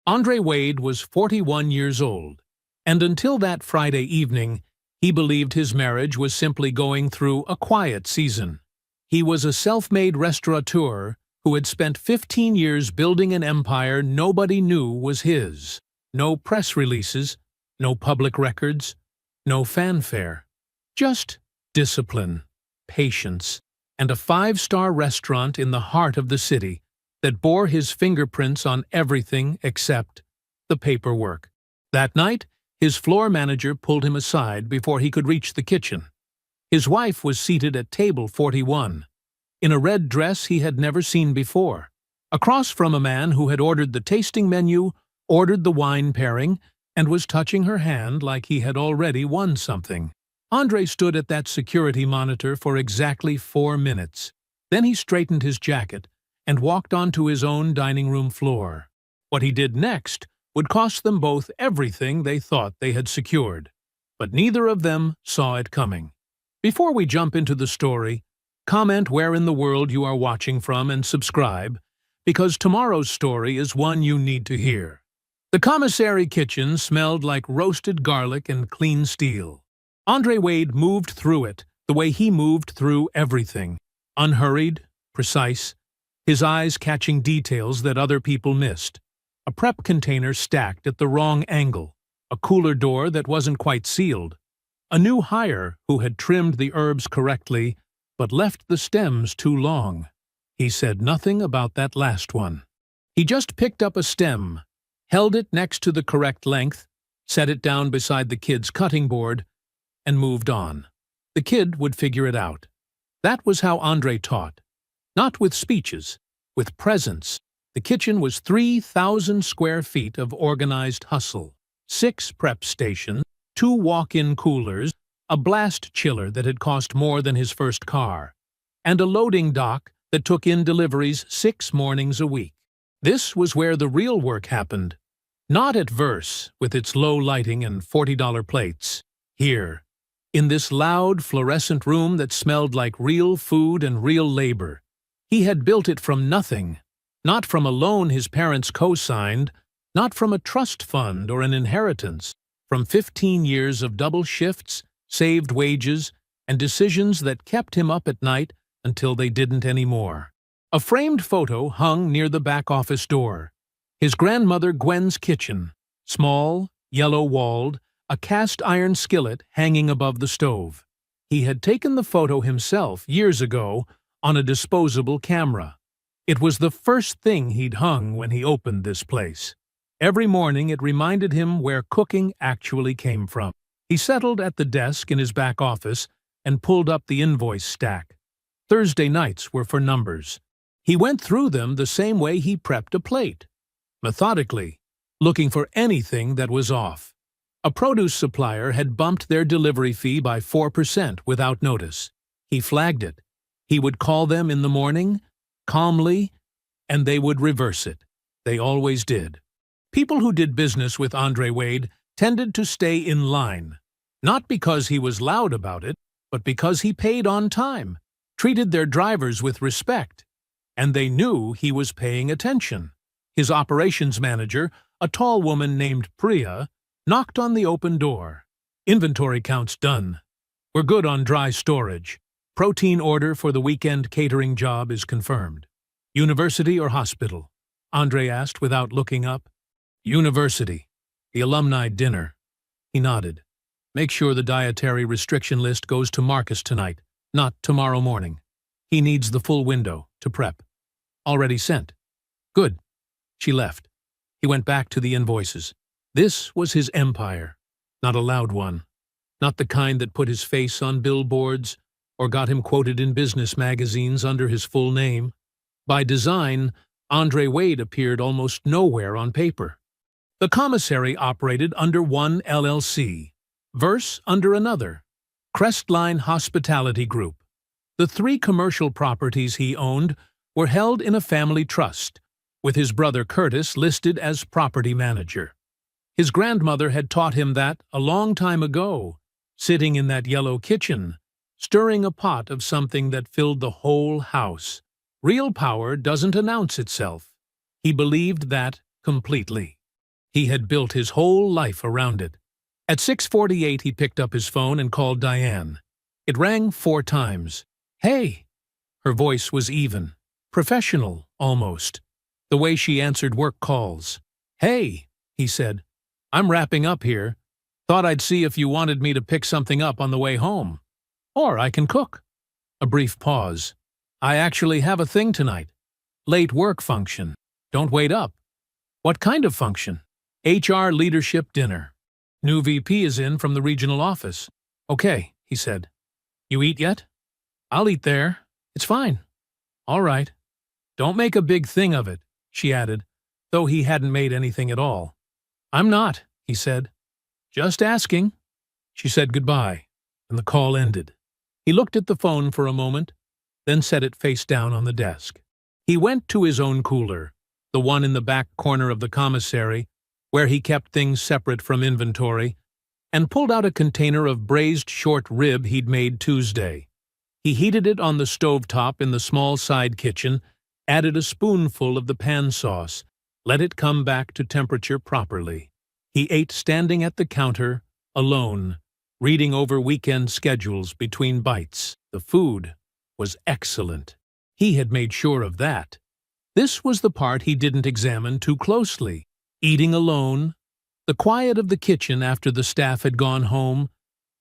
Andre Wade was 41 years old, and until that Friday evening, he believed his marriage was simply going through a quiet season. He was a self-made restaurateur who had spent 15 years building an empire nobody knew was his. No press releases, no public records, no fanfare. Just discipline, patience, and a five-star restaurant in the heart of the city that bore his fingerprints on everything except the paperwork. That night, his floor manager pulled him aside before he could reach the kitchen. His wife was seated at table 41, in a red dress he had never seen before, across from a man who had ordered the tasting menu, ordered the wine pairing, and was touching her hand like he had already won something. Andre stood at that security monitor for exactly 4 minutes. Then he straightened his jacket and walked onto his own dining room floor. What he did next would cost them both everything they thought they had secured, but neither of them saw it coming. Before we jump into the story, comment where in the world you are watching from and subscribe, because tomorrow's story is one you need to hear. The commissary kitchen smelled like roasted garlic and clean steel. Andre Wade moved through it the way he moved through everything, unhurried, precise, his eyes catching details that other people missed. A prep container stacked at the wrong angle, a cooler door that wasn't quite sealed, a new hire who had trimmed the herbs correctly but left the stems too long. He said nothing about that last one. He just picked up a stem, held it next to the correct length, set it down beside the kid's cutting board, and moved on. The kid would figure it out. That was how Andre taught. Not with speeches, with presence. The kitchen was 3,000 square feet of organized hustle, 6 prep stations, 2 walk-in coolers, a blast chiller that had cost more than his first car, and a loading dock that took in deliveries 6 mornings a week. This was where the real work happened. Not at Verse, with its low lighting and $40 plates. Here, in this loud, fluorescent room that smelled like real food and real labor. He had built it from nothing. Not from a loan his parents co-signed, not from a trust fund or an inheritance, from 15 years of double shifts, saved wages, and decisions that kept him up at night until they didn't anymore. A framed photo hung near the back office door. His grandmother Gwen's kitchen, small, yellow-walled, a cast-iron skillet hanging above the stove. He had taken the photo himself years ago on a disposable camera. It was the first thing he'd hung when he opened this place. Every morning it reminded him where cooking actually came from. He settled at the desk in his back office and pulled up the invoice stack. Thursday nights were for numbers. He went through them the same way he prepped a plate, methodically, looking for anything that was off. A produce supplier had bumped their delivery fee by 4% without notice. He flagged it. He would call them in the morning, calmly, and they would reverse it. They always did. People who did business with Andre Wade tended to stay in line, not because he was loud about it, but because he paid on time, treated their drivers with respect, and they knew he was paying attention. His operations manager, a tall woman named Priya, knocked on the open door. Inventory counts done. We're good on dry storage. Protein order for the weekend catering job is confirmed. University or hospital? Andre asked without looking up. University. The alumni dinner. He nodded. Make sure the dietary restriction list goes to Marcus tonight, not tomorrow morning. He needs the full window to prep. Already sent. Good. She left. He went back to the invoices. This was his empire, not a loud one. Not the kind that put his face on billboards or got him quoted in business magazines under his full name. By design, Andre Wade appeared almost nowhere on paper. The commissary operated under one LLC, Verse under another, Crestline Hospitality Group. The 3 commercial properties he owned were held in a family trust, with his brother Curtis listed as property manager. His grandmother had taught him that a long time ago, sitting in that yellow kitchen, stirring a pot of something that filled the whole house. Real power doesn't announce itself. He believed that completely. He had built his whole life around it. At 6:48 he picked up his phone and called Diane. It rang 4 times. "Hey!" Her voice was even, professional, almost, the way she answered work calls. "Hey," he said. "I'm wrapping up here. Thought I'd see if you wanted me to pick something up on the way home. Or I can cook." A brief pause. "I actually have a thing tonight. Late work function. Don't wait up." "What kind of function?" "HR leadership dinner. New VP is in from the regional office." "Okay," he said. "You eat yet?" "I'll eat there. It's fine." "All right." "Don't make a big thing of it," she added, though he hadn't made anything at all. "I'm not," he said. "Just asking." She said goodbye, and the call ended. He looked at the phone for a moment, then set it face down on the desk. He went to his own cooler, the one in the back corner of the commissary, where he kept things separate from inventory, and pulled out a container of braised short rib he'd made Tuesday. He heated it on the stovetop in the small side kitchen, added a spoonful of the pan sauce, let it come back to temperature properly. He ate standing at the counter, alone, reading over weekend schedules between bites. The food was excellent. He had made sure of that. This was the part he didn't examine too closely. Eating alone, the quiet of the kitchen after the staff had gone home,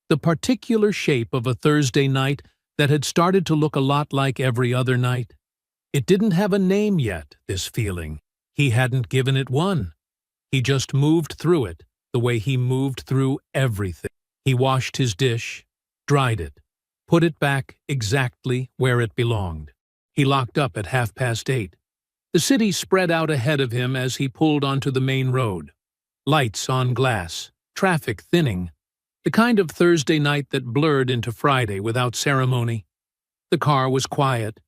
the particular shape of a Thursday night that had started to look a lot like every other night. It didn't have a name yet, this feeling. He hadn't given it one. He just moved through it the way he moved through everything. He washed his dish, dried it, put it back exactly where it belonged. He locked up at 8:30. The city spread out ahead of him as he pulled onto the main road. Lights on glass, traffic thinning, the kind of Thursday night that blurred into Friday without ceremony. The car was quiet,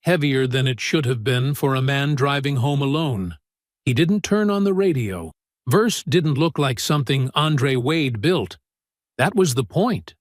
heavier than it should have been for a man driving home alone. He didn't turn on the radio. Verse didn't look like something Andre Wade built. That was the point.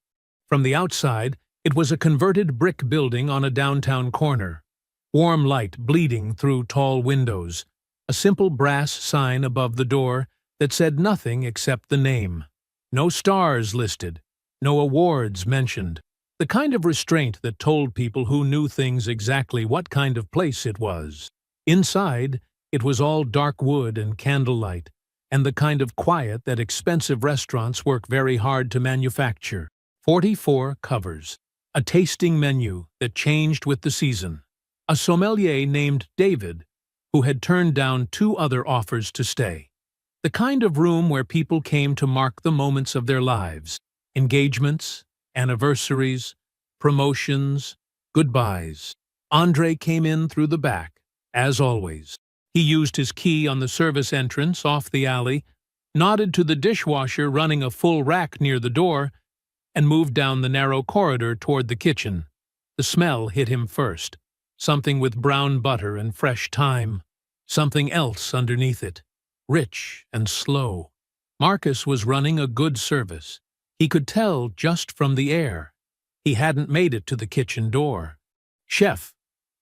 From the outside, it was a converted brick building on a downtown corner. Warm light bleeding through tall windows, a simple brass sign above the door that said nothing except the name. No stars listed, no awards mentioned. The kind of restraint that told people who knew things exactly what kind of place it was. Inside, it was all dark wood and candlelight, and the kind of quiet that expensive restaurants work very hard to manufacture. 44 covers. A tasting menu that changed with the season. A sommelier named David, who had turned down 2 other offers to stay. The kind of room where people came to mark the moments of their lives. Engagements, anniversaries, promotions, goodbyes. Andre came in through the back, as always. He used his key on the service entrance off the alley, nodded to the dishwasher running a full rack near the door, and moved down the narrow corridor toward the kitchen. The smell hit him first. Something with brown butter and fresh thyme. Something else underneath it. Rich and slow. Marcus was running a good service. He could tell just from the air. He hadn't made it to the kitchen door. Chef.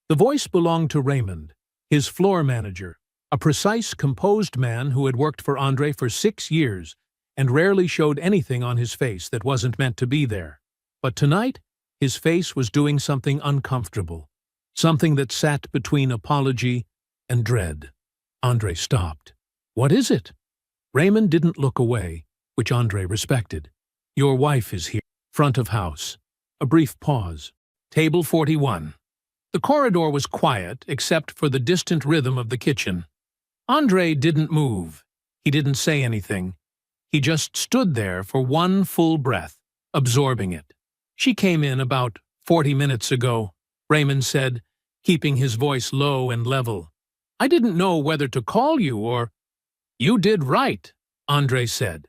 The voice belonged to Raymond, his floor manager, a precise, composed man who had worked for Andre for 6 years and rarely showed anything on his face that wasn't meant to be there. But tonight, his face was doing something uncomfortable. Something that sat between apology and dread. Andre stopped. "What is it?" Raymond didn't look away, which Andre respected. "Your wife is here. Front of house." A brief pause. "Table 41. The corridor was quiet except for the distant rhythm of the kitchen. Andre didn't move. He didn't say anything. He just stood there for one full breath, absorbing it. "She came in about 40 minutes ago," Raymond said, keeping his voice low and level. "I didn't know whether to call you or—" "You did right," Andre said.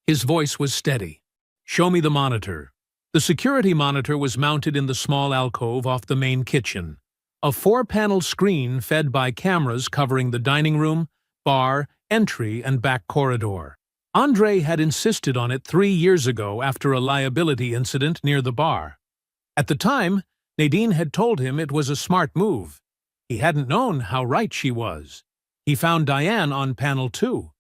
His voice was steady. "Show me the monitor." The security monitor was mounted in the small alcove off the main kitchen. A 4-panel screen fed by cameras covering the dining room, bar, entry, and back corridor. Andre had insisted on it 3 years ago after a liability incident near the bar. At the time, Nadine had told him it was a smart move. He hadn't known how right she was. He found Diane on panel 2.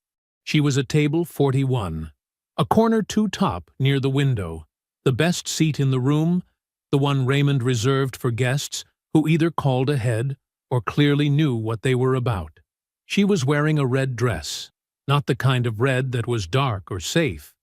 She was at table 41, a corner two-top near the window, the best seat in the room, the one Raymond reserved for guests who either called ahead or clearly knew what they were about. She was wearing a red dress, not the kind of red that was dark or safe.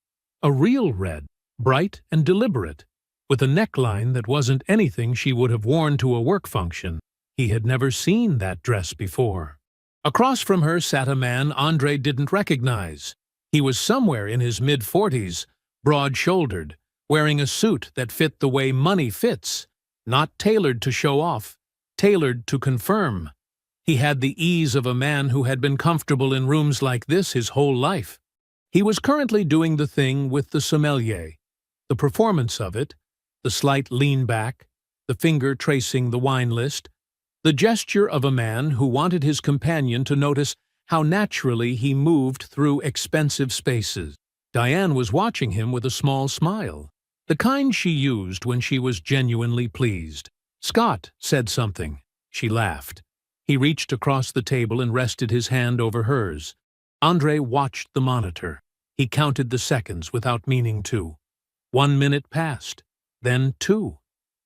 A real red, bright and deliberate, with a neckline that wasn't anything she would have worn to a work function. He had never seen that dress before. Across from her sat a man Andrei didn't recognize. He was somewhere in his mid-40s, broad-shouldered, wearing a suit that fit the way money fits, not tailored to show off, tailored to confirm. He had the ease of a man who had been comfortable in rooms like this his whole life. He was currently doing the thing with the sommelier. The performance of it, the slight lean back, the finger tracing the wine list, the gesture of a man who wanted his companion to notice how naturally he moved through expensive spaces. Diane was watching him with a small smile, the kind she used when she was genuinely pleased. "Scott said something." She laughed. He reached across the table and rested his hand over hers. Andrei watched the monitor. He counted the seconds without meaning to. 1 minute passed, then 2.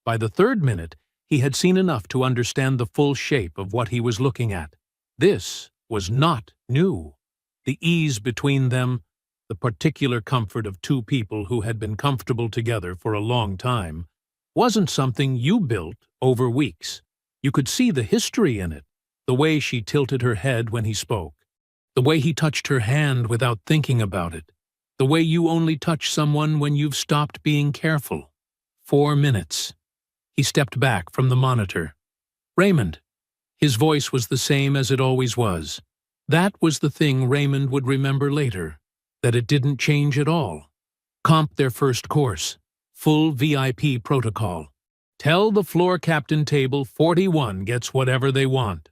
By the 3rd minute, he had seen enough to understand the full shape of what he was looking at. This was not new. The ease between them, the particular comfort of two people who had been comfortable together for a long time, wasn't something you built over weeks. You could see the history in it, the way she tilted her head when he spoke, the way he touched her hand without thinking about it, the way you only touch someone when you've stopped being careful. 4 minutes. He stepped back from the monitor. "Raymond." His voice was the same as it always was. That was the thing Raymond would remember later, that it didn't change at all. Comp their first course. Full VIP protocol. Tell the floor captain table 41 gets whatever they want.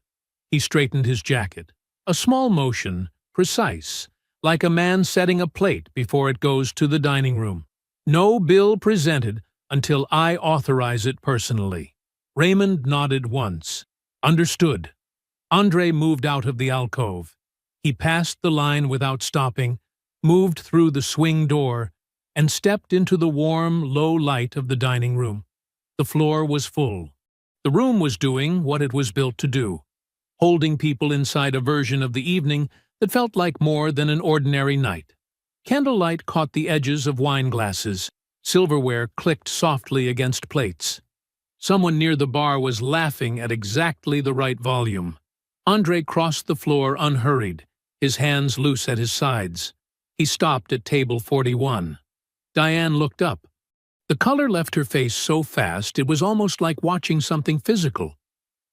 He straightened his jacket. A small motion, precise, like a man setting a plate before it goes to the dining room. "No bill presented until I authorize it personally." Raymond nodded once. "Understood." Andrei moved out of the alcove. He passed the line without stopping, moved through the swing door, and stepped into the warm, low light of the dining room. The floor was full. The room was doing what it was built to do, holding people inside a version of the evening that felt like more than an ordinary night. Candlelight caught the edges of wine glasses. Silverware clicked softly against plates. Someone near the bar was laughing at exactly the right volume. Andrei crossed the floor unhurried, his hands loose at his sides. He stopped at table 41. Diane looked up. The color left her face so fast it was almost like watching something physical,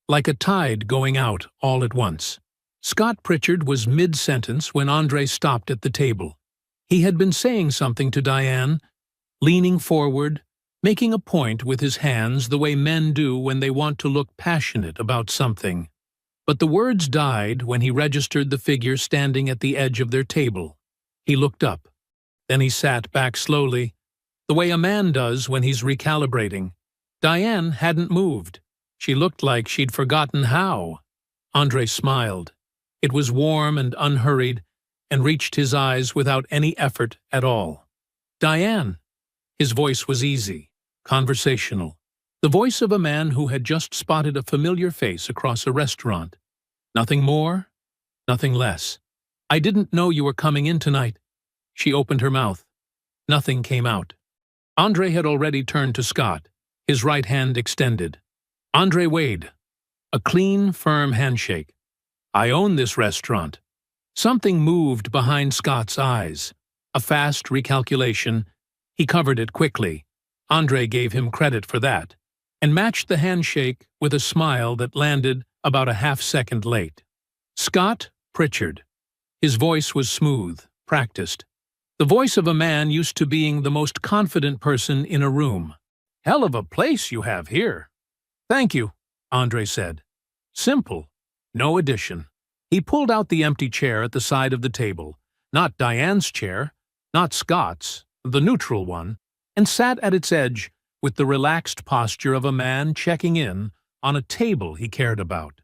like a tide going out all at once. Scott Pritchard was mid-sentence when Andrei stopped at the table. He had been saying something to Diane, leaning forward, making a point with his hands the way men do when they want to look passionate about something. But the words died when he registered the figure standing at the edge of their table. He looked up. Then he sat back slowly, the way a man does when he's recalibrating. Diane hadn't moved. She looked like she'd forgotten how. Andrei smiled. It was warm and unhurried, and reached his eyes without any effort at all. "Diane." His voice was easy, conversational. The voice of a man who had just spotted a familiar face across a restaurant. Nothing more, nothing less. "I didn't know you were coming in tonight." She opened her mouth. Nothing came out. Andrei had already turned to Scott, his right hand extended. "Andrei Wade." A clean, firm handshake. "I own this restaurant." Something moved behind Scott's eyes. A fast recalculation. He covered it quickly. Andrei gave him credit for that, and matched the handshake with a smile that landed about a half-second late. "Scott Pritchard." His voice was smooth, practiced. The voice of a man used to being the most confident person in a room. "Hell of a place you have here." "Thank you," Andrei said. Simple. No addition. He pulled out the empty chair at the side of the table, not Diane's chair, not Scott's, the neutral one, and sat at its edge with the relaxed posture of a man checking in on a table he cared about.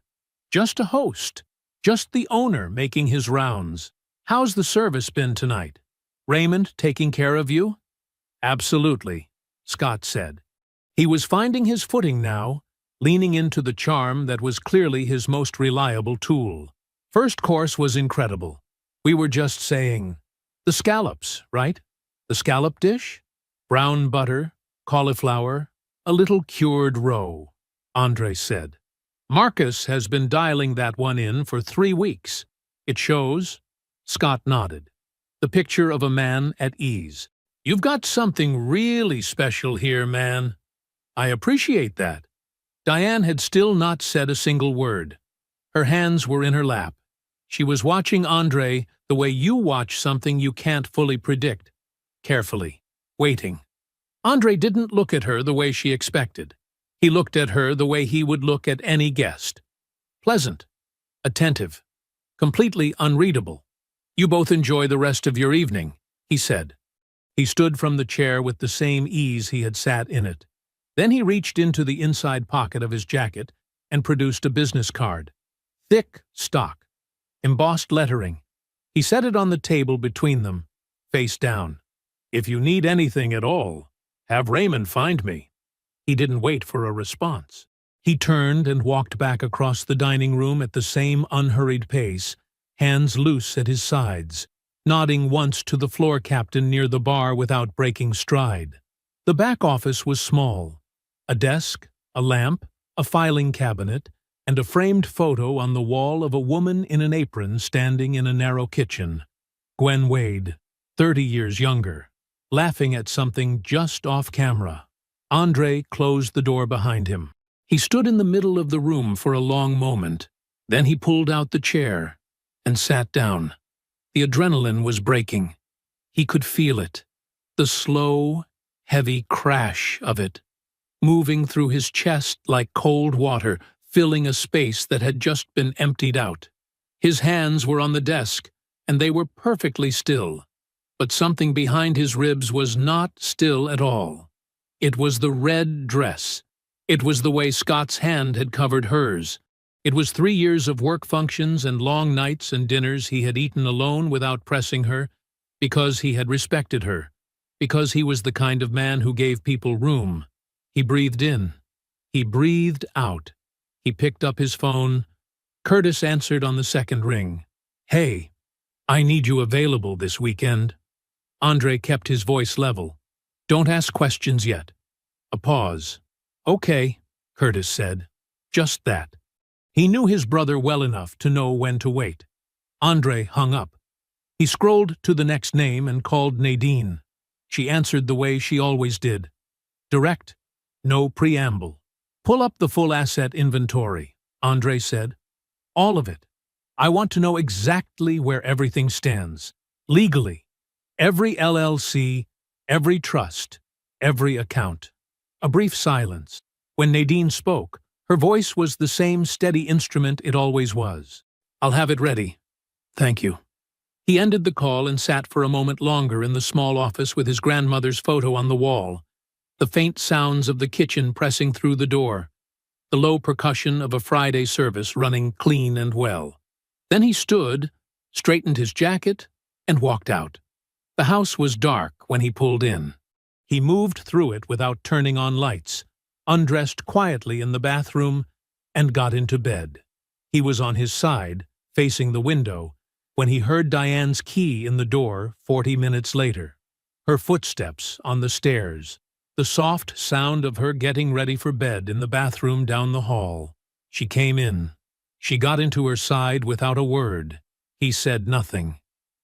Just a host, just the owner making his rounds. How's the service been tonight? Raymond taking care of you? Absolutely, Scott said. He was finding his footing now, leaning into the charm that was clearly his most reliable tool. First course was incredible. We were just saying, the scallops, right? The scallop dish? Brown butter, cauliflower, a little cured roe, Andre said. Marcus has been dialing that one in for 3 weeks. It shows. Scott nodded. The picture of a man at ease. You've got something really special here, man. I appreciate that. Diane had still not said a single word. Her hands were in her lap. She was watching Andre the way you watch something you can't fully predict. Carefully, waiting. Andre didn't look at her the way she expected. He looked at her the way he would look at any guest. Pleasant, attentive, completely unreadable. You both enjoy the rest of your evening, he said. He stood from the chair with the same ease he had sat in it. Then he reached into the inside pocket of his jacket and produced a business card. Thick stock, embossed lettering. He set it on the table between them, face down. If you need anything at all, have Raymond find me. He didn't wait for a response. He turned and walked back across the dining room at the same unhurried pace, hands loose at his sides, nodding once to the floor captain near the bar without breaking stride. The back office was small. A desk, a lamp, a filing cabinet, and a framed photo on the wall of a woman in an apron standing in a narrow kitchen. Gwen Wade, 30 years younger, laughing at something just off camera. Andre closed the door behind him. He stood in the middle of the room for a long moment. Then he pulled out the chair and sat down. The adrenaline was breaking. He could feel it. The slow, heavy crash of it, moving through his chest like cold water, filling a space that had just been emptied out. His hands were on the desk, and they were perfectly still. But something behind his ribs was not still at all. It was the red dress. It was the way Scott's hand had covered hers. It was 3 years of work functions and long nights and dinners he had eaten alone without pressing her, because he had respected her, because he was the kind of man who gave people room. He breathed in. He breathed out. He picked up his phone. Curtis answered on the second ring. Hey, I need you available this weekend. Andre kept his voice level. Don't ask questions yet. A pause. Okay, Curtis said. Just that. He knew his brother well enough to know when to wait. Andre hung up. He scrolled to the next name and called Nadine. She answered the way she always did. Direct, no preamble. Pull up the full asset inventory, Andre said. All of it. I want to know exactly where everything stands. Legally. Every LLC, every trust, every account. A brief silence. When Nadine spoke, her voice was the same steady instrument it always was. I'll have it ready. Thank you. He ended the call and sat for a moment longer in the small office with his grandmother's photo on the wall, the faint sounds of the kitchen pressing through the door, the low percussion of a Friday service running clean and well. Then he stood, straightened his jacket, and walked out. The house was dark when he pulled in. He moved through it without turning on lights, undressed quietly in the bathroom, and got into bed. He was on his side, facing the window, when he heard Diane's key in the door 40 minutes later. Her footsteps on the stairs, the soft sound of her getting ready for bed in the bathroom down the hall. She came in. She got into her side without a word. He said nothing.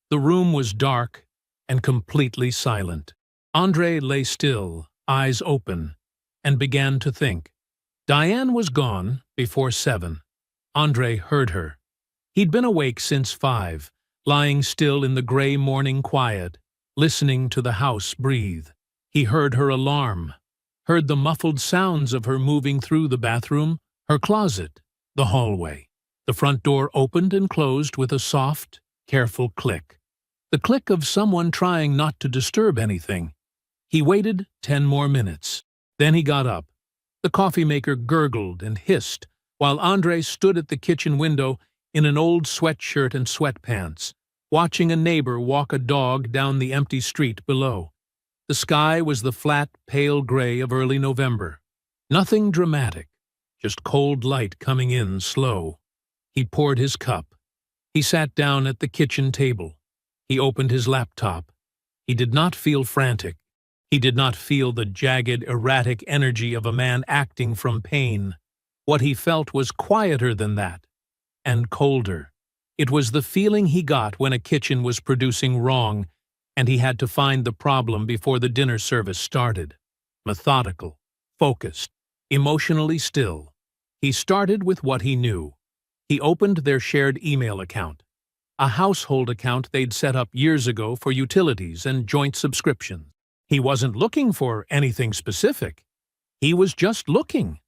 The room was dark and completely silent. Andre lay still, eyes open, and began to think. Diane was gone before 7. Andre heard her. He'd been awake since 5, lying still in the gray morning quiet, listening to the house breathe. He heard her alarm, heard the muffled sounds of her moving through the bathroom, her closet, the hallway. The front door opened and closed with a soft, careful click. The click of someone trying not to disturb anything. He waited 10 more minutes. Then he got up. The coffee maker gurgled and hissed, while Andre stood at the kitchen window in an old sweatshirt and sweatpants, watching a neighbor walk a dog down the empty street below. The sky was the flat, pale gray of early November. Nothing dramatic, just cold light coming in slow. He poured his cup. He sat down at the kitchen table. He opened his laptop. He did not feel frantic. He did not feel the jagged, erratic energy of a man acting from pain. What he felt was quieter than that, and colder. It was the feeling he got when a kitchen was producing wrong, and he had to find the problem before the dinner service started. Methodical, focused, emotionally still. He started with what he knew. He opened their shared email account, a household account they'd set up years ago for utilities and joint subscriptions. He wasn't looking for anything specific. He was just looking.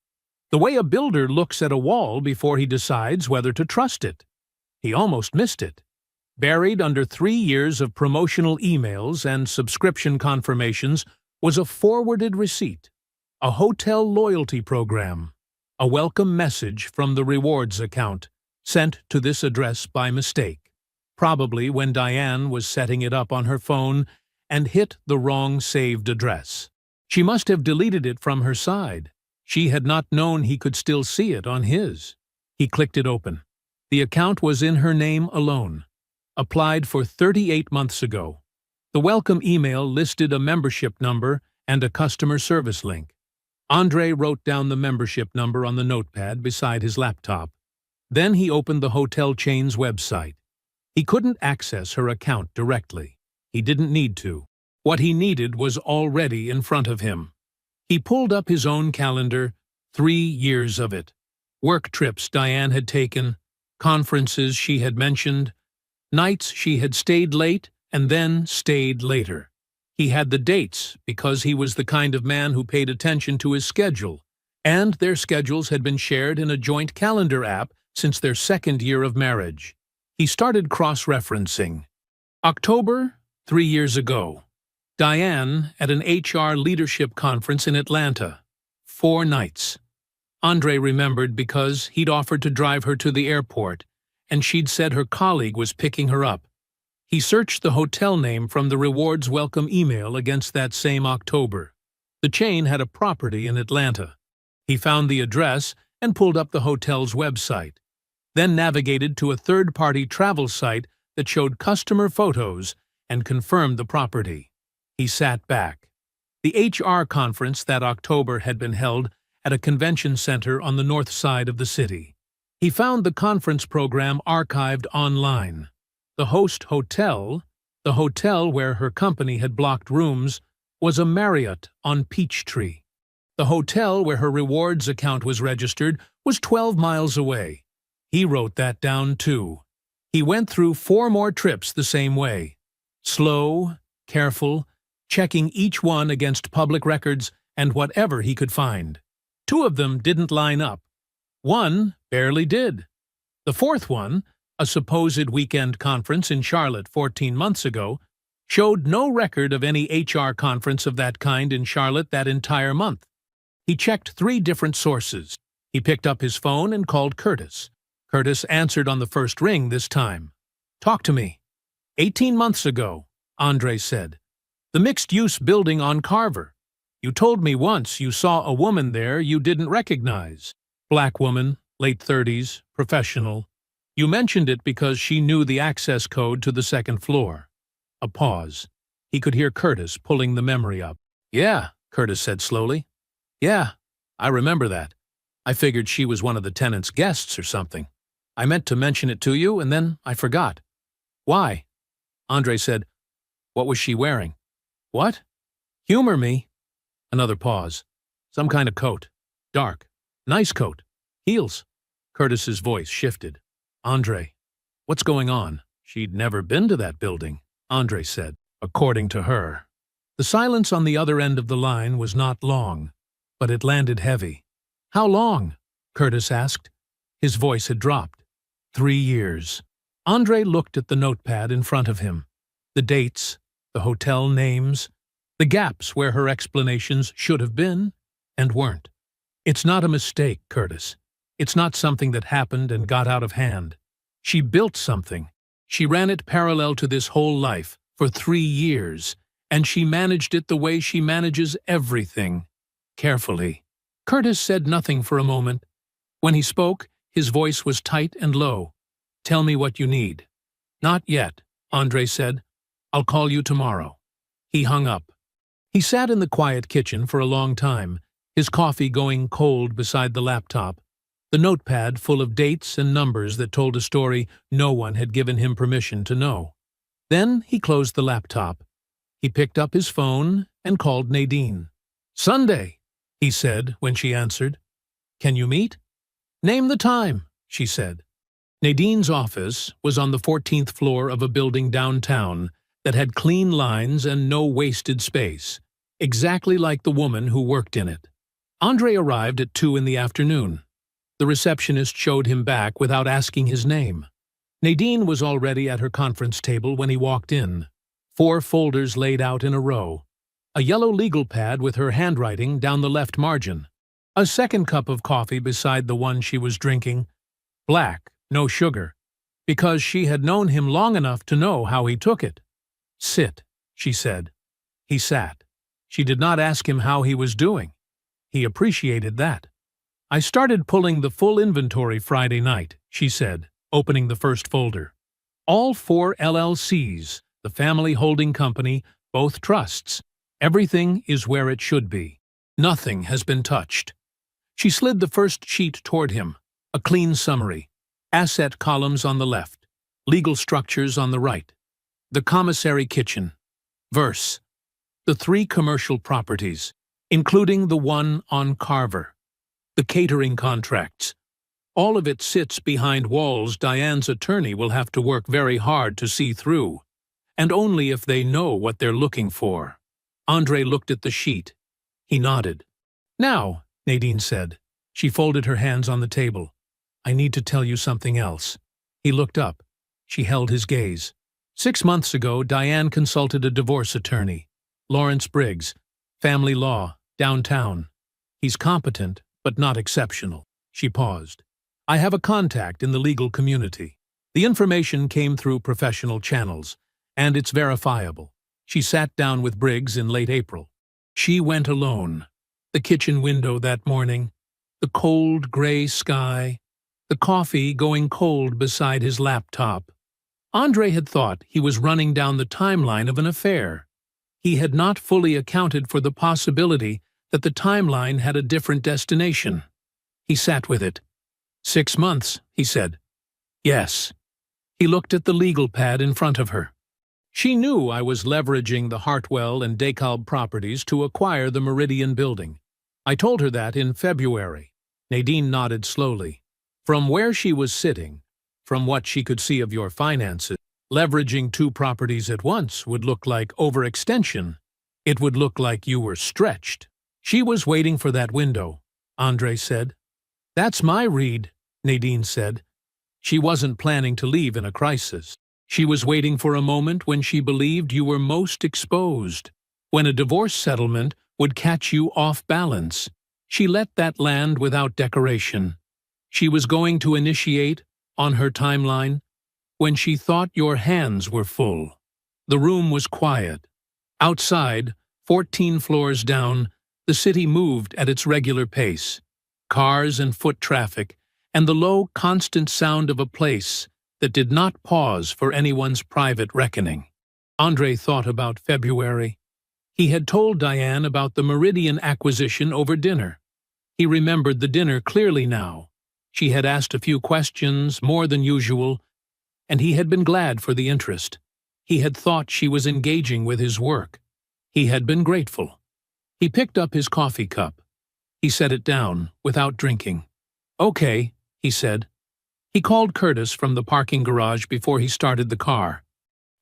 The way a builder looks at a wall before he decides whether to trust it. He almost missed it. Buried under 3 years of promotional emails and subscription confirmations was a forwarded receipt, a hotel loyalty program, a welcome message from the rewards account, sent to this address by mistake, probably when Diane was setting it up on her phone and hit the wrong saved address. She must have deleted it from her side. She had not known he could still see it on his. He clicked it open. The account was in her name alone. Applied for 38 months ago. The welcome email listed a membership number and a customer service link. Andre wrote down the membership number on the notepad beside his laptop. Then he opened the hotel chain's website. He couldn't access her account directly. He didn't need to. What he needed was already in front of him. He pulled up his own calendar, 3 years of it. Work trips Diane had taken, conferences she had mentioned, nights she had stayed late and then stayed later. He had the dates because he was the kind of man who paid attention to his schedule, and their schedules had been shared in a joint calendar app since their 2nd year of marriage. He started cross-referencing. October, 3 years ago. Diane at an HR leadership conference in Atlanta. 4 nights. Andre remembered because he'd offered to drive her to the airport, and she'd said her colleague was picking her up. He searched the hotel name from the rewards welcome email against that same October. The chain had a property in Atlanta. He found the address and pulled up the hotel's website, then navigated to a third-party travel site that showed customer photos and confirmed the property. He sat back. The HR conference that October had been held at a convention center on the north side of the city. He found the conference program archived online. The host hotel, the hotel where her company had blocked rooms, was a Marriott on Peachtree. The hotel where her rewards account was registered was 12 miles away. He wrote that down too. He went through 4 more trips the same way. Slow, careful, checking each one against public records and whatever he could find. 2 of them didn't line up. 1 barely did. The 4th one, a supposed weekend conference in Charlotte 14 months ago, showed no record of any HR conference of that kind in Charlotte that entire month. He checked 3 different sources. He picked up his phone and called Curtis. Curtis answered on the first ring this time. "Talk to me." 18 months ago, Andre said. "The mixed-use building on Carver. You told me once you saw a woman there you didn't recognize. Black woman, late 30s, professional. You mentioned it because she knew the access code to the 2nd floor. A pause. He could hear Curtis pulling the memory up. "Yeah," Curtis said slowly. "Yeah, I remember that. I figured she was one of the tenant's guests or something. I meant to mention it to you, and then I forgot." "Why?" Andre said. "What was she wearing?" "What?" "Humor me." Another pause. "Some kind of coat. Dark. Nice coat. Heels." Curtis's voice shifted. "Andre, what's going on?" "She'd never been to that building," Andre said, according to her. The silence on the other end of the line was not long, but it landed heavy. "How long?" Curtis asked. His voice had dropped. 3 years. Andre looked at the notepad in front of him. The dates, the hotel names, the gaps where her explanations should have been and weren't. "It's not a mistake, Curtis. It's not something that happened and got out of hand. She built something. She ran it parallel to this whole life for 3 years, and she managed it the way she manages everything, carefully. Curtis said nothing for a moment. When he spoke, his voice was tight and low. "Tell me what you need." "Not yet," Andre said. "I'll call you tomorrow." He hung up. He sat in the quiet kitchen for a long time, his coffee going cold beside the laptop, the notepad full of dates and numbers that told a story no one had given him permission to know. Then he closed the laptop. He picked up his phone and called Nadine. "Sunday," he said when she answered. "Can you meet?" "Name the time," she said. Nadine's office was on the 14th floor of a building downtown that had clean lines and no wasted space, exactly like the woman who worked in it. Andre arrived at 2 in the afternoon. The receptionist showed him back without asking his name. Nadine was already at her conference table when he walked in. 4 folders laid out in a row. A yellow legal pad with her handwriting down the left margin. A second cup of coffee beside the one she was drinking. Black, no sugar, because she had known him long enough to know how he took it. "Sit," she said. He sat. She did not ask him how he was doing. He appreciated that. "I started pulling the full inventory Friday night," she said, opening the first folder. "All 4 LLCs, the family holding company, both trusts. Everything is where it should be. Nothing has been touched." She slid the first sheet toward him, a clean summary. Asset columns on the left, legal structures on the right. The commissary kitchen. Verse. The 3 commercial properties, including the one on Carver. The catering contracts. All of it sits behind walls Diane's attorney will have to work very hard to see through, and only if they know what they're looking for. Andre looked at the sheet. He nodded. "Now," Nadine said. She folded her hands on the table. "I need to tell you something else." He looked up. She held his gaze. 6 months ago, Diane consulted a divorce attorney, Lawrence Briggs, family law, downtown. He's competent, but not exceptional. She paused. "I have a contact in the legal community. The information came through professional channels, and it's verifiable." She sat down with Briggs in late April. She went alone. The kitchen window that morning, the cold gray sky, the coffee going cold beside his laptop. Andre had thought he was running down the timeline of an affair. He had not fully accounted for the possibility that the timeline had a different destination. He sat with it. 6 months, he said. Yes. He looked at the legal pad in front of her. She knew I was leveraging the Hartwell and DeKalb properties to acquire the Meridian building. I told her that in February. Nadine nodded slowly. From where she was sitting, from what she could see of your finances, leveraging 2 properties at once would look like overextension. It would look like you were stretched. She was waiting for that window, Andre said. That's my read, Nadine said. She wasn't planning to leave in a crisis. She was waiting for a moment when she believed you were most exposed, when a divorce settlement would catch you off balance. She let that land without decoration. She was going to initiate, on her timeline, when she thought your hands were full. The room was quiet. Outside, 14 floors down, the city moved at its regular pace. Cars and foot traffic, and the low, constant sound of a place that did not pause for anyone's private reckoning. Andre thought about February. He had told Diane about the Meridian acquisition over dinner. He remembered the dinner clearly now. She had asked a few questions, more than usual, and he had been glad for the interest. He had thought she was engaging with his work. He had been grateful. He picked up his coffee cup. He set it down, without drinking. Okay, he said. He called Curtis from the parking garage before he started the car.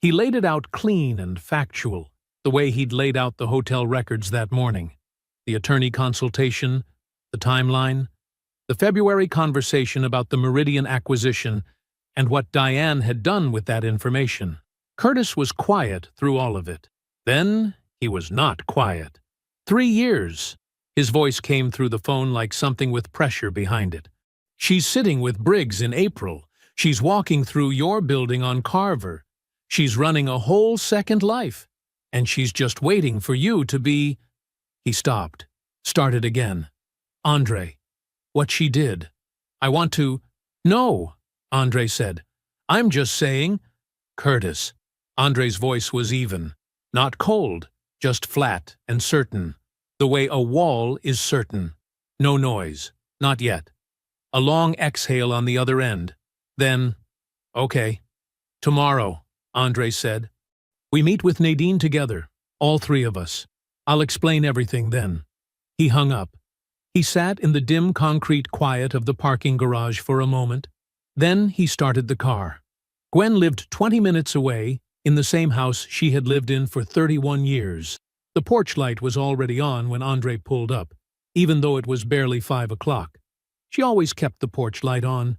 He laid it out clean and factual, the way he'd laid out the hotel records that morning. The attorney consultation, the timeline, the February conversation about the Meridian acquisition, and what Diane had done with that information. Curtis was quiet through all of it. Then he was not quiet. 3 years. His voice came through the phone like something with pressure behind it. She's sitting with Briggs in April. She's walking through your building on Carver. She's running a whole second life. And she's just waiting for you to be—" He stopped, started again. "Andre, what she did. I want to—" "No," Andre said. "I'm just saying—" "Curtis." Andre's voice was even, not cold, just flat and certain, the way a wall is certain. No noise, not yet. A long exhale on the other end. Then, "Okay. Tomorrow," Andre said. "We meet with Nadine together, all three of us. I'll explain everything then." He hung up. He sat in the dim concrete quiet of the parking garage for a moment. Then he started the car. Gwen lived 20 minutes away, in the same house she had lived in for 31 years. The porch light was already on when Andre pulled up, even though it was barely 5 o'clock. She always kept the porch light on.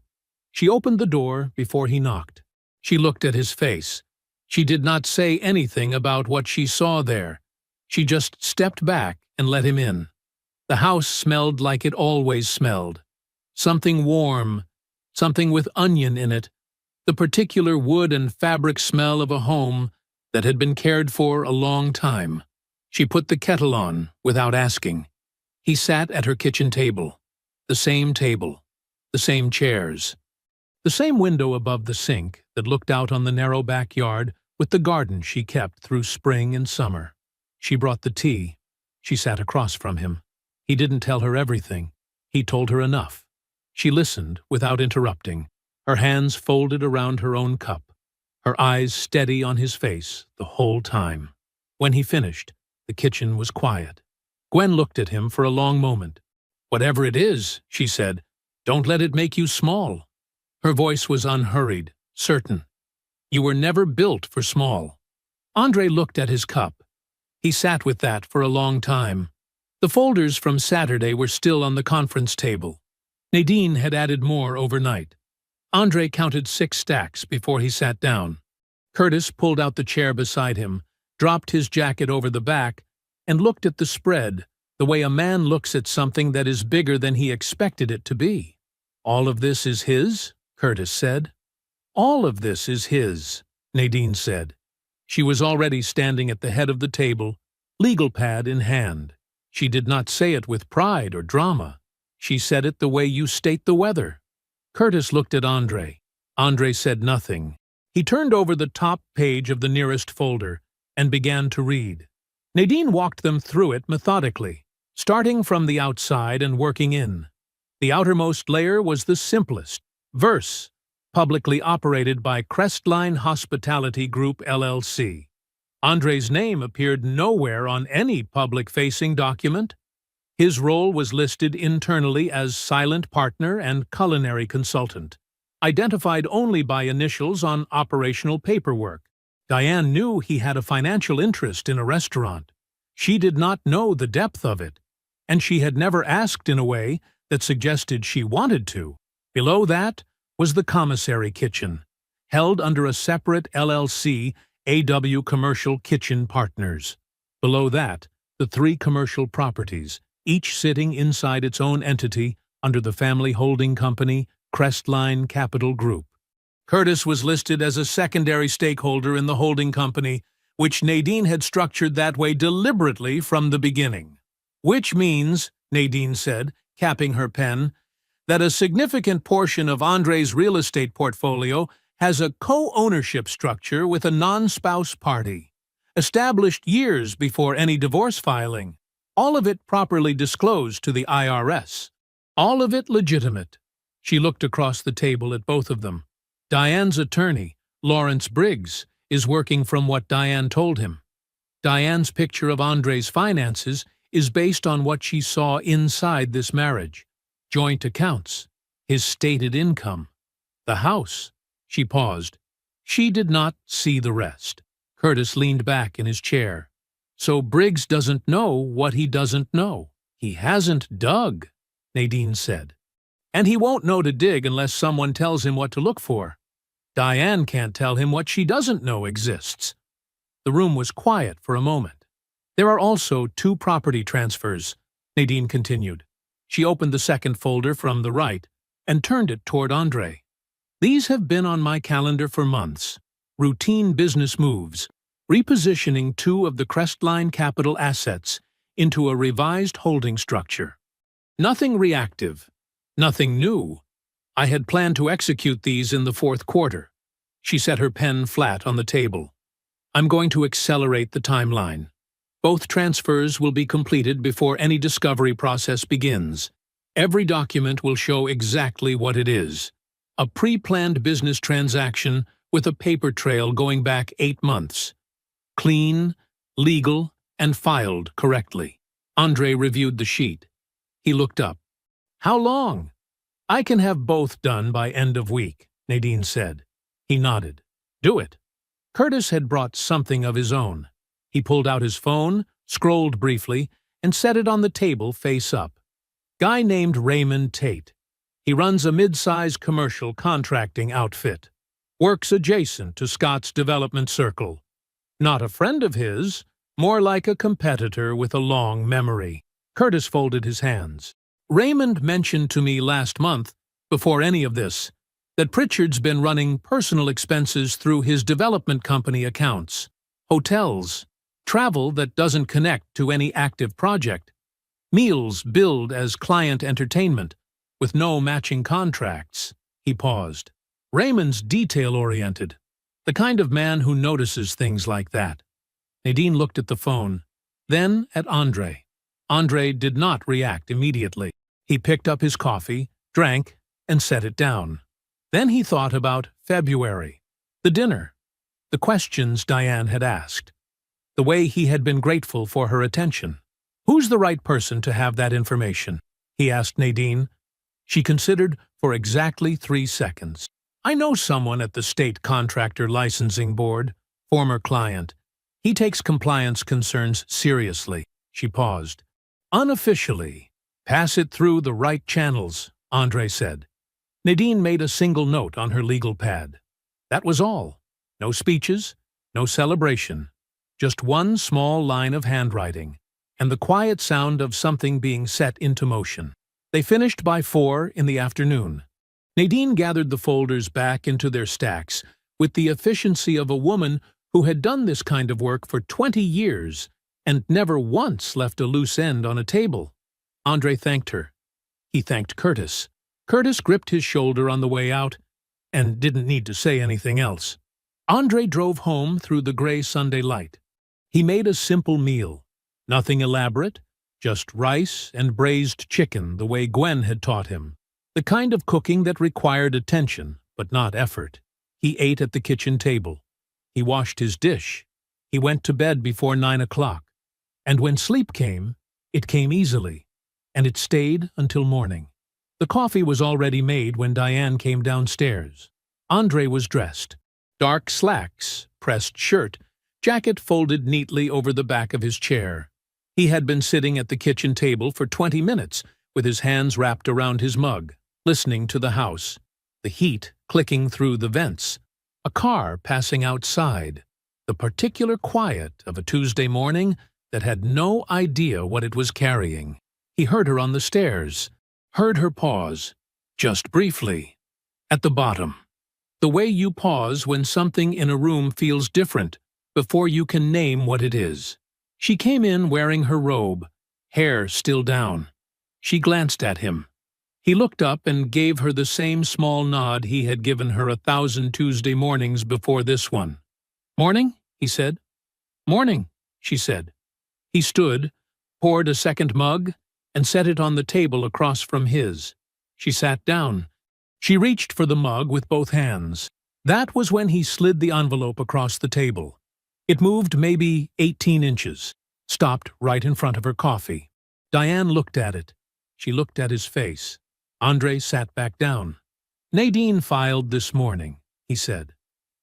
She opened the door before he knocked. She looked at his face. She did not say anything about what she saw there. She just stepped back and let him in. The house smelled like it always smelled. Something warm, something with onion in it, the particular wood and fabric smell of a home that had been cared for a long time. She put the kettle on without asking. He sat at her kitchen table. The same chairs. The same window above the sink that looked out on the narrow backyard with the garden she kept through spring and summer. She brought the tea. She sat across from him. He didn't tell her everything. He told her enough. She listened without interrupting, her hands folded around her own cup, her eyes steady on his face the whole time. When he finished, the kitchen was quiet. Gwen looked at him for a long moment. "Whatever it is," she said, "don't let it make you small." Her voice was unhurried, certain. "You were never built for small." Andre looked at his cup. He sat with that for a long time. The folders from Saturday were still on the conference table. Nadine had added more overnight. Andre counted 6 stacks before he sat down. Curtis pulled out the chair beside him, dropped his jacket over the back, and looked at the spread, the way a man looks at something that is bigger than he expected it to be. "All of this is his?" Curtis said. "All of this is his," Nadine said. She was already standing at the head of the table, legal pad in hand. She did not say it with pride or drama. She said it the way you state the weather. Curtis looked at Andre. Andre said nothing. He turned over the top page of the nearest folder and began to read. Nadine walked them through it methodically, starting from the outside and working in. The outermost layer was the simplest, verse, publicly operated by Crestline Hospitality Group LLC. Andre's name appeared nowhere on any public-facing document. His role was listed internally as silent partner and culinary consultant, identified only by initials on operational paperwork. Diane knew he had a financial interest in a restaurant. She did not know the depth of it, and she had never asked in a way that suggested she wanted to. Below that was the commissary kitchen, held under a separate LLC, AW Commercial Kitchen Partners. Below that, the 3 commercial properties, each sitting inside its own entity under the family holding company, Crestline Capital Group. Curtis was listed as a secondary stakeholder in the holding company, which Nadine had structured that way deliberately from the beginning. "Which means," Nadine said, capping her pen, "that a significant portion of Andre's real estate portfolio has a co-ownership structure with a non-spouse party, established years before any divorce filing, all of it properly disclosed to the IRS, all of it legitimate." She looked across the table at both of them. Diane's attorney, Lawrence Briggs, is working from what Diane told him. Diane's picture of Andre's finances is based on what she saw inside this marriage. Joint accounts, his stated income, the house. She paused. She did not see the rest. Curtis leaned back in his chair. "So Briggs doesn't know what he doesn't know. He hasn't dug," Nadine said. "And he won't know to dig unless someone tells him what to look for. Diane can't tell him what she doesn't know exists." The room was quiet for a moment. "There are also 2 property transfers," Nadine continued. She opened the second folder from the right and turned it toward Andre. These have been on my calendar for months. Routine business moves, repositioning two of the Crestline Capital assets into a revised holding structure. Nothing reactive, nothing new. I had planned to execute these in the fourth quarter. She set her pen flat on the table. I'm going to accelerate the timeline. Both transfers will be completed before any discovery process begins. Every document will show exactly what it is. A pre-planned business transaction with a paper trail going back 8 months. Clean, legal, and filed correctly. Andre reviewed the sheet. He looked up. How long? I can have both done by end of week, Nadine said. He nodded. Do it. Curtis had brought something of his own. He pulled out his phone, scrolled briefly, and set it on the table face up. Guy named Raymond Tate. He runs a mid-size commercial contracting outfit. Works adjacent to Scott's development circle. Not a friend of his, more like a competitor with a long memory. Curtis folded his hands. Raymond mentioned to me last month, before any of this, that Pritchard's been running personal expenses through his development company accounts. Hotels, travel that doesn't connect to any active project, meals billed as client entertainment, with no matching contracts. He paused. Raymond's detail-oriented, the kind of man who notices things like that. Nadine looked at the phone, then at Andre. Andre did not react immediately. He picked up his coffee, drank, and set it down. Then he thought about February, the dinner, the questions Diane had asked, the way he had been grateful for her attention. Who's the right person to have that information? He asked Nadine. She considered for exactly 3 seconds. I know someone at the State Contractor Licensing Board, former client. He takes compliance concerns seriously. She paused. Unofficially, pass it through the right channels, Andre said. Nadine made a single note on her legal pad. That was all. No speeches, no celebration. Just one small line of handwriting, and the quiet sound of something being set into motion. They finished by 4 in the afternoon. Nadine gathered the folders back into their stacks with the efficiency of a woman who had done this kind of work for 20 years and never once left a loose end on a table. Andre thanked her. He thanked Curtis. Curtis gripped his shoulder on the way out and didn't need to say anything else. Andre drove home through the gray Sunday light. He made a simple meal. Nothing elaborate, just rice and braised chicken the way Gwen had taught him. The kind of cooking that required attention, but not effort. He ate at the kitchen table. He washed his dish. He went to bed before 9 o'clock. And when sleep came, it came easily, and it stayed until morning. The coffee was already made when Diane came downstairs. Andre was dressed. Dark slacks, pressed shirt, jacket folded neatly over the back of his chair. He had been sitting at the kitchen table for 20 minutes with his hands wrapped around his mug, listening to the house, the heat clicking through the vents, a car passing outside, the particular quiet of a Tuesday morning that had no idea what it was carrying. He heard her on the stairs, heard her pause, just briefly, at the bottom. The way you pause when something in a room feels different, before you can name what it is. She came in wearing her robe, hair still down. She glanced at him. He looked up and gave her the same small nod he had given her 1,000 Tuesday mornings before this one. "Morning?" he said. "Morning," she said. He stood, poured a second mug, and set it on the table across from his. She sat down. She reached for the mug with both hands. That was when he slid the envelope across the table. It moved maybe 18 inches, stopped right in front of her coffee. Diane looked at it. She looked at his face. Andre sat back down. "Nadine filed this morning," he said.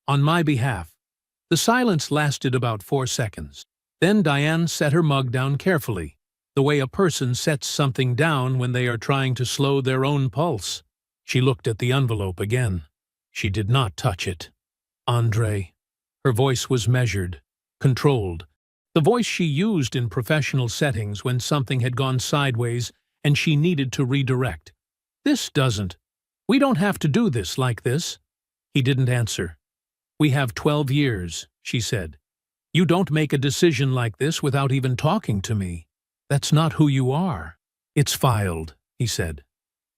"On my behalf." The silence lasted about 4 seconds. Then Diane set her mug down carefully, the way a person sets something down when they are trying to slow their own pulse. She looked at the envelope again. She did not touch it. "Andre." Her voice was measured, controlled, the voice she used in professional settings when something had gone sideways and she needed to redirect. "This doesn't. We don't have to do this like this." He didn't answer. "We have 12 years," she said. "You don't make a decision like this without even talking to me. That's not who you are." "It's filed," he said.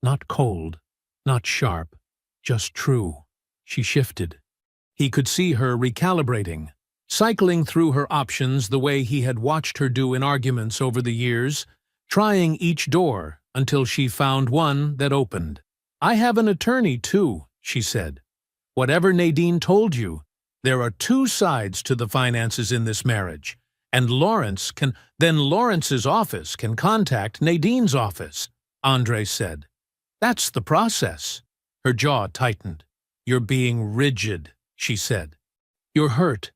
Not cold, not sharp, just true. She shifted. He could see her recalibrating, cycling through her options the way he had watched her do in arguments over the years, trying each door until she found one that opened. "I have an attorney, too," she said. "Whatever Nadine told you, there are two sides to the finances in this marriage, and Lawrence's office can contact Nadine's office," Andre said. "That's the process." Her jaw tightened. "You're being rigid," she said. "You're hurt,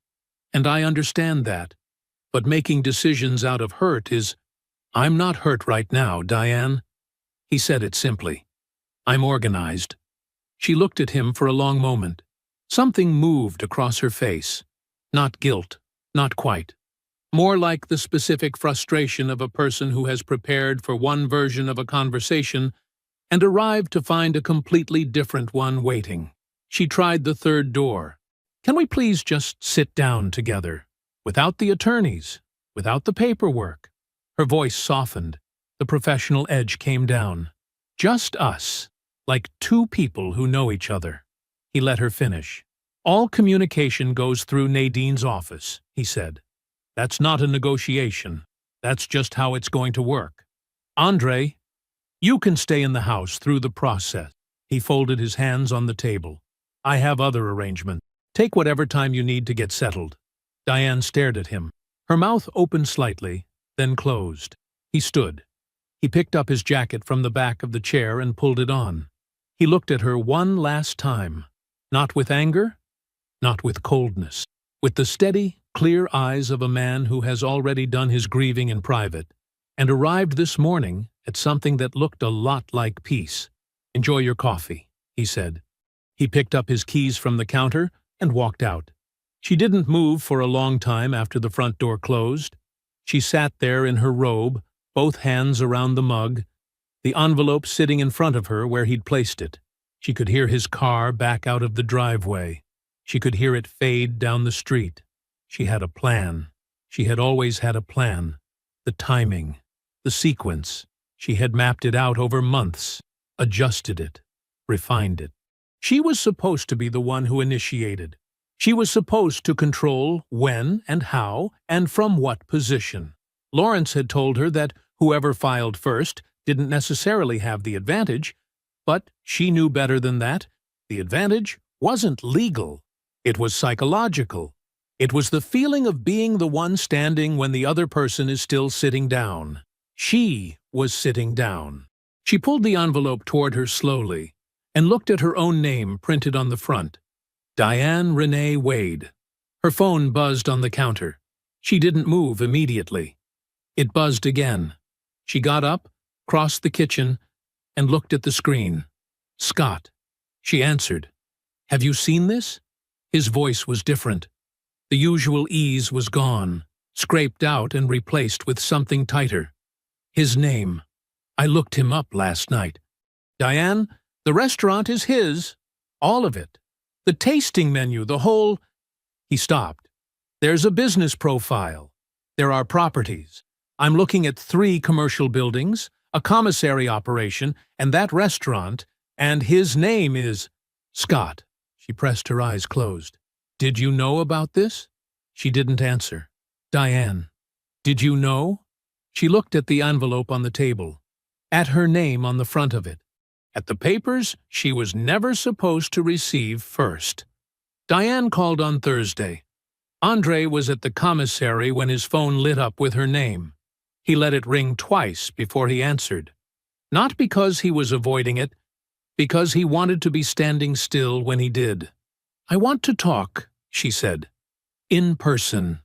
and I understand that. But making decisions out of hurt is—" "I'm not hurt right now, Diane." He said it simply. "I'm organized." She looked at him for a long moment. Something moved across her face. Not guilt, not quite. More like the specific frustration of a person who has prepared for one version of a conversation and arrived to find a completely different one waiting. She tried the third door. "Can we please just sit down together? Without the attorneys, without the paperwork." Her voice softened. The professional edge came down. "Just us, like two people who know each other." He let her finish. "All communication goes through Nadine's office," he said. "That's not a negotiation. That's just how it's going to work. Andre, you can stay in the house through the process." He folded his hands on the table. "I have other arrangements. Take whatever time you need to get settled." Diane stared at him. Her mouth opened slightly, then closed. He stood. He picked up his jacket from the back of the chair and pulled it on. He looked at her one last time. Not with anger, not with coldness. With the steady, clear eyes of a man who has already done his grieving in private and arrived this morning at something that looked a lot like peace. "Enjoy your coffee," he said. He picked up his keys from the counter and walked out. She didn't move for a long time after the front door closed. She sat there in her robe, both hands around the mug, the envelope sitting in front of her where he'd placed it. She could hear his car back out of the driveway. She could hear it fade down the street. She had a plan. She had always had a plan. The timing, the sequence. She had mapped it out over months, adjusted it, refined it. She was supposed to be the one who initiated. She was supposed to control when and how and from what position. Lawrence had told her that whoever filed first didn't necessarily have the advantage, but she knew better than that. The advantage wasn't legal. It was psychological. It was the feeling of being the one standing when the other person is still sitting down. She was sitting down. She pulled the envelope toward her slowly and looked at her own name printed on the front. Diane Renee Wade. Her phone buzzed on the counter. She didn't move immediately. It buzzed again. She got up, crossed the kitchen, and looked at the screen. "Scott." She answered. "Have you seen this?" His voice was different. The usual ease was gone, scraped out and replaced with something tighter. His name. "I looked him up last night." "Diane, the restaurant is his. All of it. The tasting menu, the whole—" He stopped. "There's a business profile. There are properties. I'm looking at 3 commercial buildings, a commissary operation, and that restaurant, and his name is—" "Scott." She pressed her eyes closed. "Did you know about this?" She didn't answer. "Diane, did you know?" She looked at the envelope on the table, at her name on the front of it, at the papers she was never supposed to receive first. Diane called on Thursday. Andre was at the commissary when his phone lit up with her name. He let it ring twice before he answered. Not because he was avoiding it, because he wanted to be standing still when he did. "I want to talk," she said. "In person."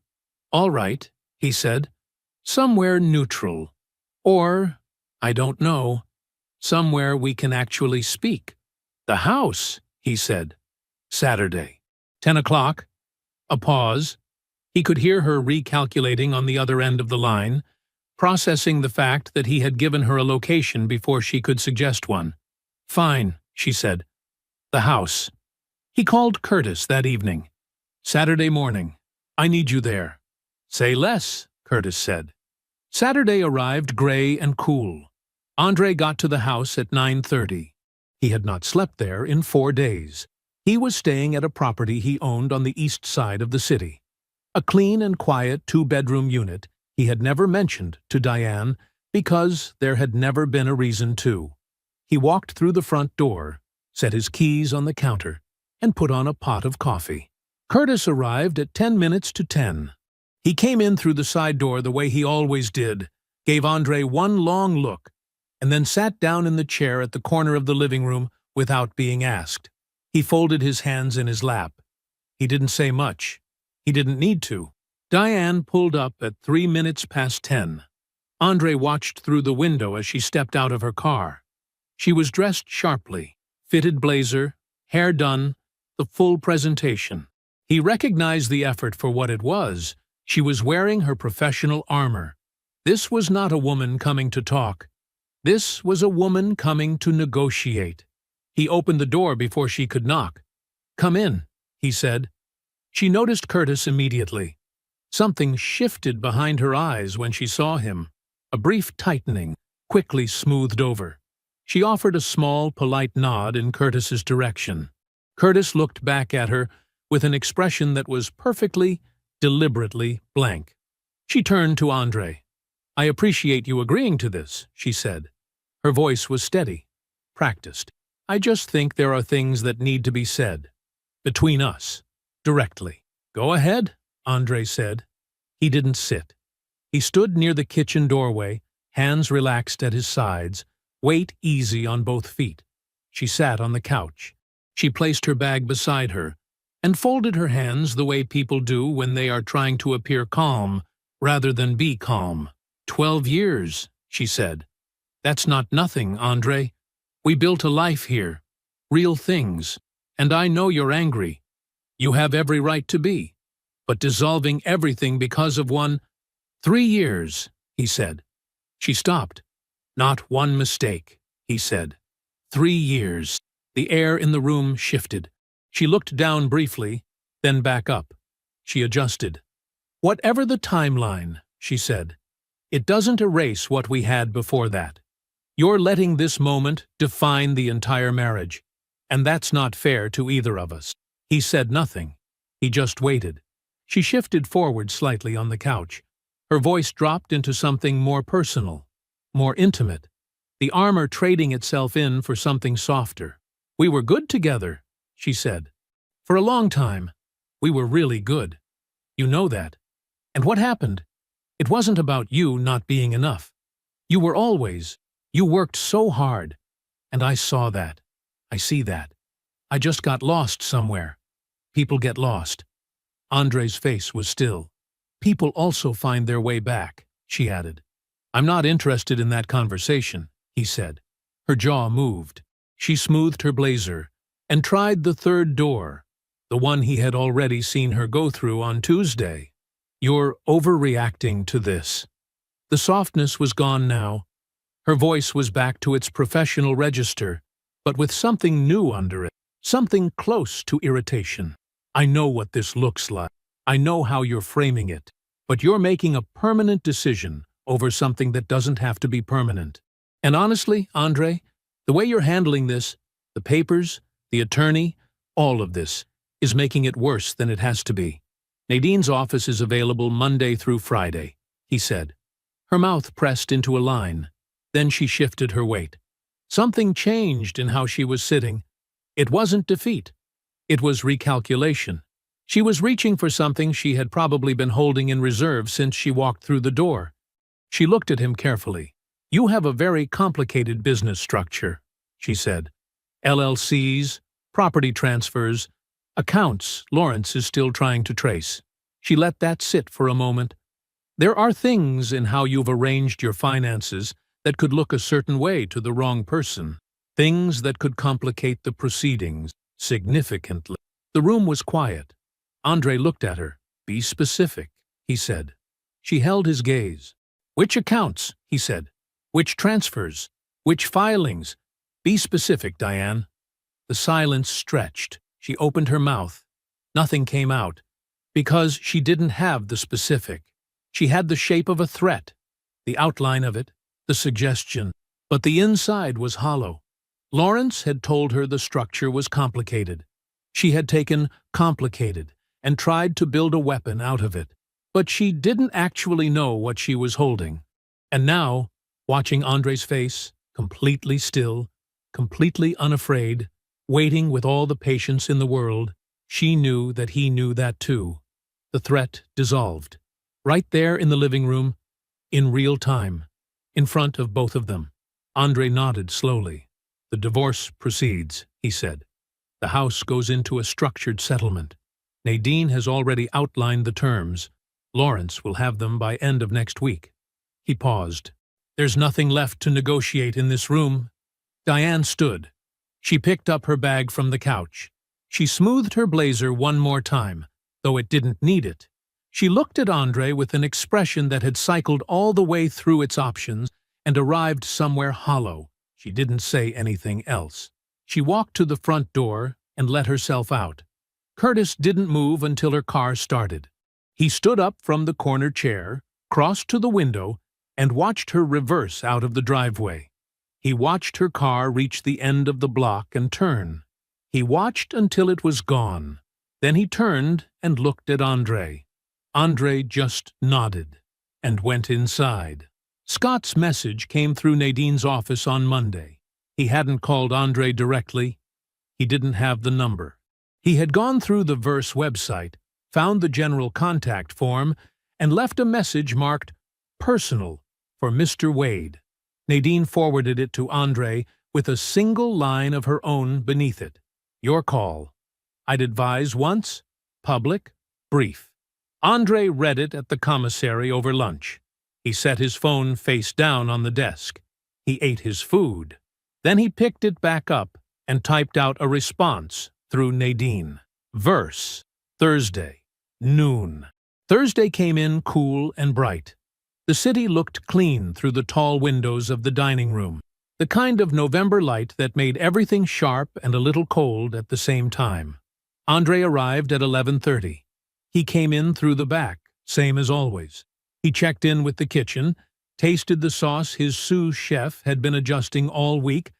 "All right," he said. "Somewhere neutral. Or, I don't know, somewhere we can actually speak." "The house," he said. "Saturday. 10 o'clock. A pause. He could hear her recalculating on the other end of the line, processing the fact that he had given her a location before she could suggest one. "Fine," she said. "The house." He called Curtis that evening. Saturday morning. I need you there. Say less, Curtis said. Saturday arrived gray and cool. Andre got to the house at 9:30. He had not slept there in 4 days. He was staying at a property he owned on the east side of the city. A clean and quiet 2-bedroom unit he had never mentioned to Diane because there had never been a reason to. He walked through the front door, set his keys on the counter, and put on a pot of coffee. Curtis arrived at 10 minutes to 10. He came in through the side door the way he always did, gave Andre one long look, and then sat down in the chair at the corner of the living room without being asked. He folded his hands in his lap. He didn't say much. He didn't need to. Diane pulled up at 3 minutes past 10. Andre watched through the window as she stepped out of her car. She was dressed sharply, fitted blazer, hair done, the full presentation. He recognized the effort for what it was. She was wearing her professional armor. This was not a woman coming to talk. This was a woman coming to negotiate. He opened the door before she could knock. "Come in," he said. She noticed Curtis immediately. Something shifted behind her eyes when she saw him. A brief tightening, quickly smoothed over. She offered a small, polite nod in Curtis's direction. Curtis looked back at her with an expression that was perfectly, deliberately blank. She turned to Andre. "I appreciate you agreeing to this," she said. Her voice was steady, practiced. "I just think there are things that need to be said. Between us. Directly." "Go ahead," Andre said. He didn't sit. He stood near the kitchen doorway, hands relaxed at his sides, weight easy on both feet. She sat on the couch. She placed her bag beside her and folded her hands the way people do when they are trying to appear calm rather than be calm. 12 years, she said. "That's not nothing, Andre. We built a life here. Real things. And I know you're angry. You have every right to be. But dissolving everything because of 3 years, he said. She stopped. "Not one mistake," he said. 3 years. The air in the room shifted. She looked down briefly, then back up. She adjusted. "Whatever the timeline," she said, "it doesn't erase what we had before that. You're letting this moment define the entire marriage, and that's not fair to either of us." He said nothing. He just waited. She shifted forward slightly on the couch. Her voice dropped into something more personal, more intimate, the armor trading itself in for something softer. "We were good together," she said. "For a long time. We were really good. You know that. And what happened? It wasn't about you not being enough. You were always. You worked so hard. And I saw that. I see that. I just got lost somewhere. People get lost." Andre's face was still. "People also find their way back," she added. "I'm not interested in that conversation," he said. Her jaw moved. She smoothed her blazer and tried the third door, the one he had already seen her go through on Tuesday. "You're overreacting to this." The softness was gone now. Her voice was back to its professional register, but with something new under it, something close to irritation. "I know what this looks like. I know how you're framing it. But you're making a permanent decision over something that doesn't have to be permanent. And honestly, Andre, the way you're handling this, the papers, the attorney, all of this, is making it worse than it has to be. Nadine's office is available Monday through Friday," he said. Her mouth pressed into a line. Then she shifted her weight. Something changed in how she was sitting. It wasn't defeat. It was recalculation. She was reaching for something she had probably been holding in reserve since she walked through the door. She looked at him carefully. "You have a very complicated business structure," she said. "LLCs, property transfers, accounts Lawrence is still trying to trace." She let that sit for a moment. "There are things in how you've arranged your finances that could look a certain way to the wrong person. Things that could complicate the proceedings significantly." The room was quiet. Andre looked at her. "Be specific," he said. She held his gaze. "Which accounts?" he said. "Which transfers? Which filings? Be specific, Diane." The silence stretched. She opened her mouth. Nothing came out, because she didn't have the specific. She had the shape of a threat, the outline of it, the suggestion, but the inside was hollow. Lawrence had told her the structure was complicated. She had taken complicated and tried to build a weapon out of it, but she didn't actually know what she was holding. And now, watching Andre's face, completely still, completely unafraid, waiting with all the patience in the world, she knew that he knew that too. The threat dissolved. Right there in the living room, in real time, in front of both of them. Andre nodded slowly. "The divorce proceeds," he said. "The house goes into a structured settlement. Nadine has already outlined the terms. Lawrence will have them by end of next week." He paused. "There's nothing left to negotiate in this room." Diane stood. She picked up her bag from the couch. She smoothed her blazer one more time, though it didn't need it. She looked at Andre with an expression that had cycled all the way through its options and arrived somewhere hollow. She didn't say anything else. She walked to the front door and let herself out. Curtis didn't move until her car started. He stood up from the corner chair, crossed to the window, and watched her reverse out of the driveway. He watched her car reach the end of the block and turn. He watched until it was gone. Then he turned and looked at Andre. Andre just nodded and went inside. Scott's message came through Nadine's office on Monday. He hadn't called Andre directly. He didn't have the number. He had gone through the Verse website, found the general contact form, and left a message marked "Personal" for Mr. Wade. Nadine forwarded it to Andre with a single line of her own beneath it. "Your call. I'd advise once, public, brief." Andre read it at the commissary over lunch. He set his phone face down on the desk. He ate his food. Then he picked it back up and typed out a response through Nadine. Verse. Thursday. Noon. Thursday came in cool and bright. The city looked clean through the tall windows of the dining room, the kind of November light that made everything sharp and a little cold at the same time. Andre arrived at 11:30. He came in through the back, same as always. He checked in with the kitchen, tasted the sauce his sous chef had been adjusting all week,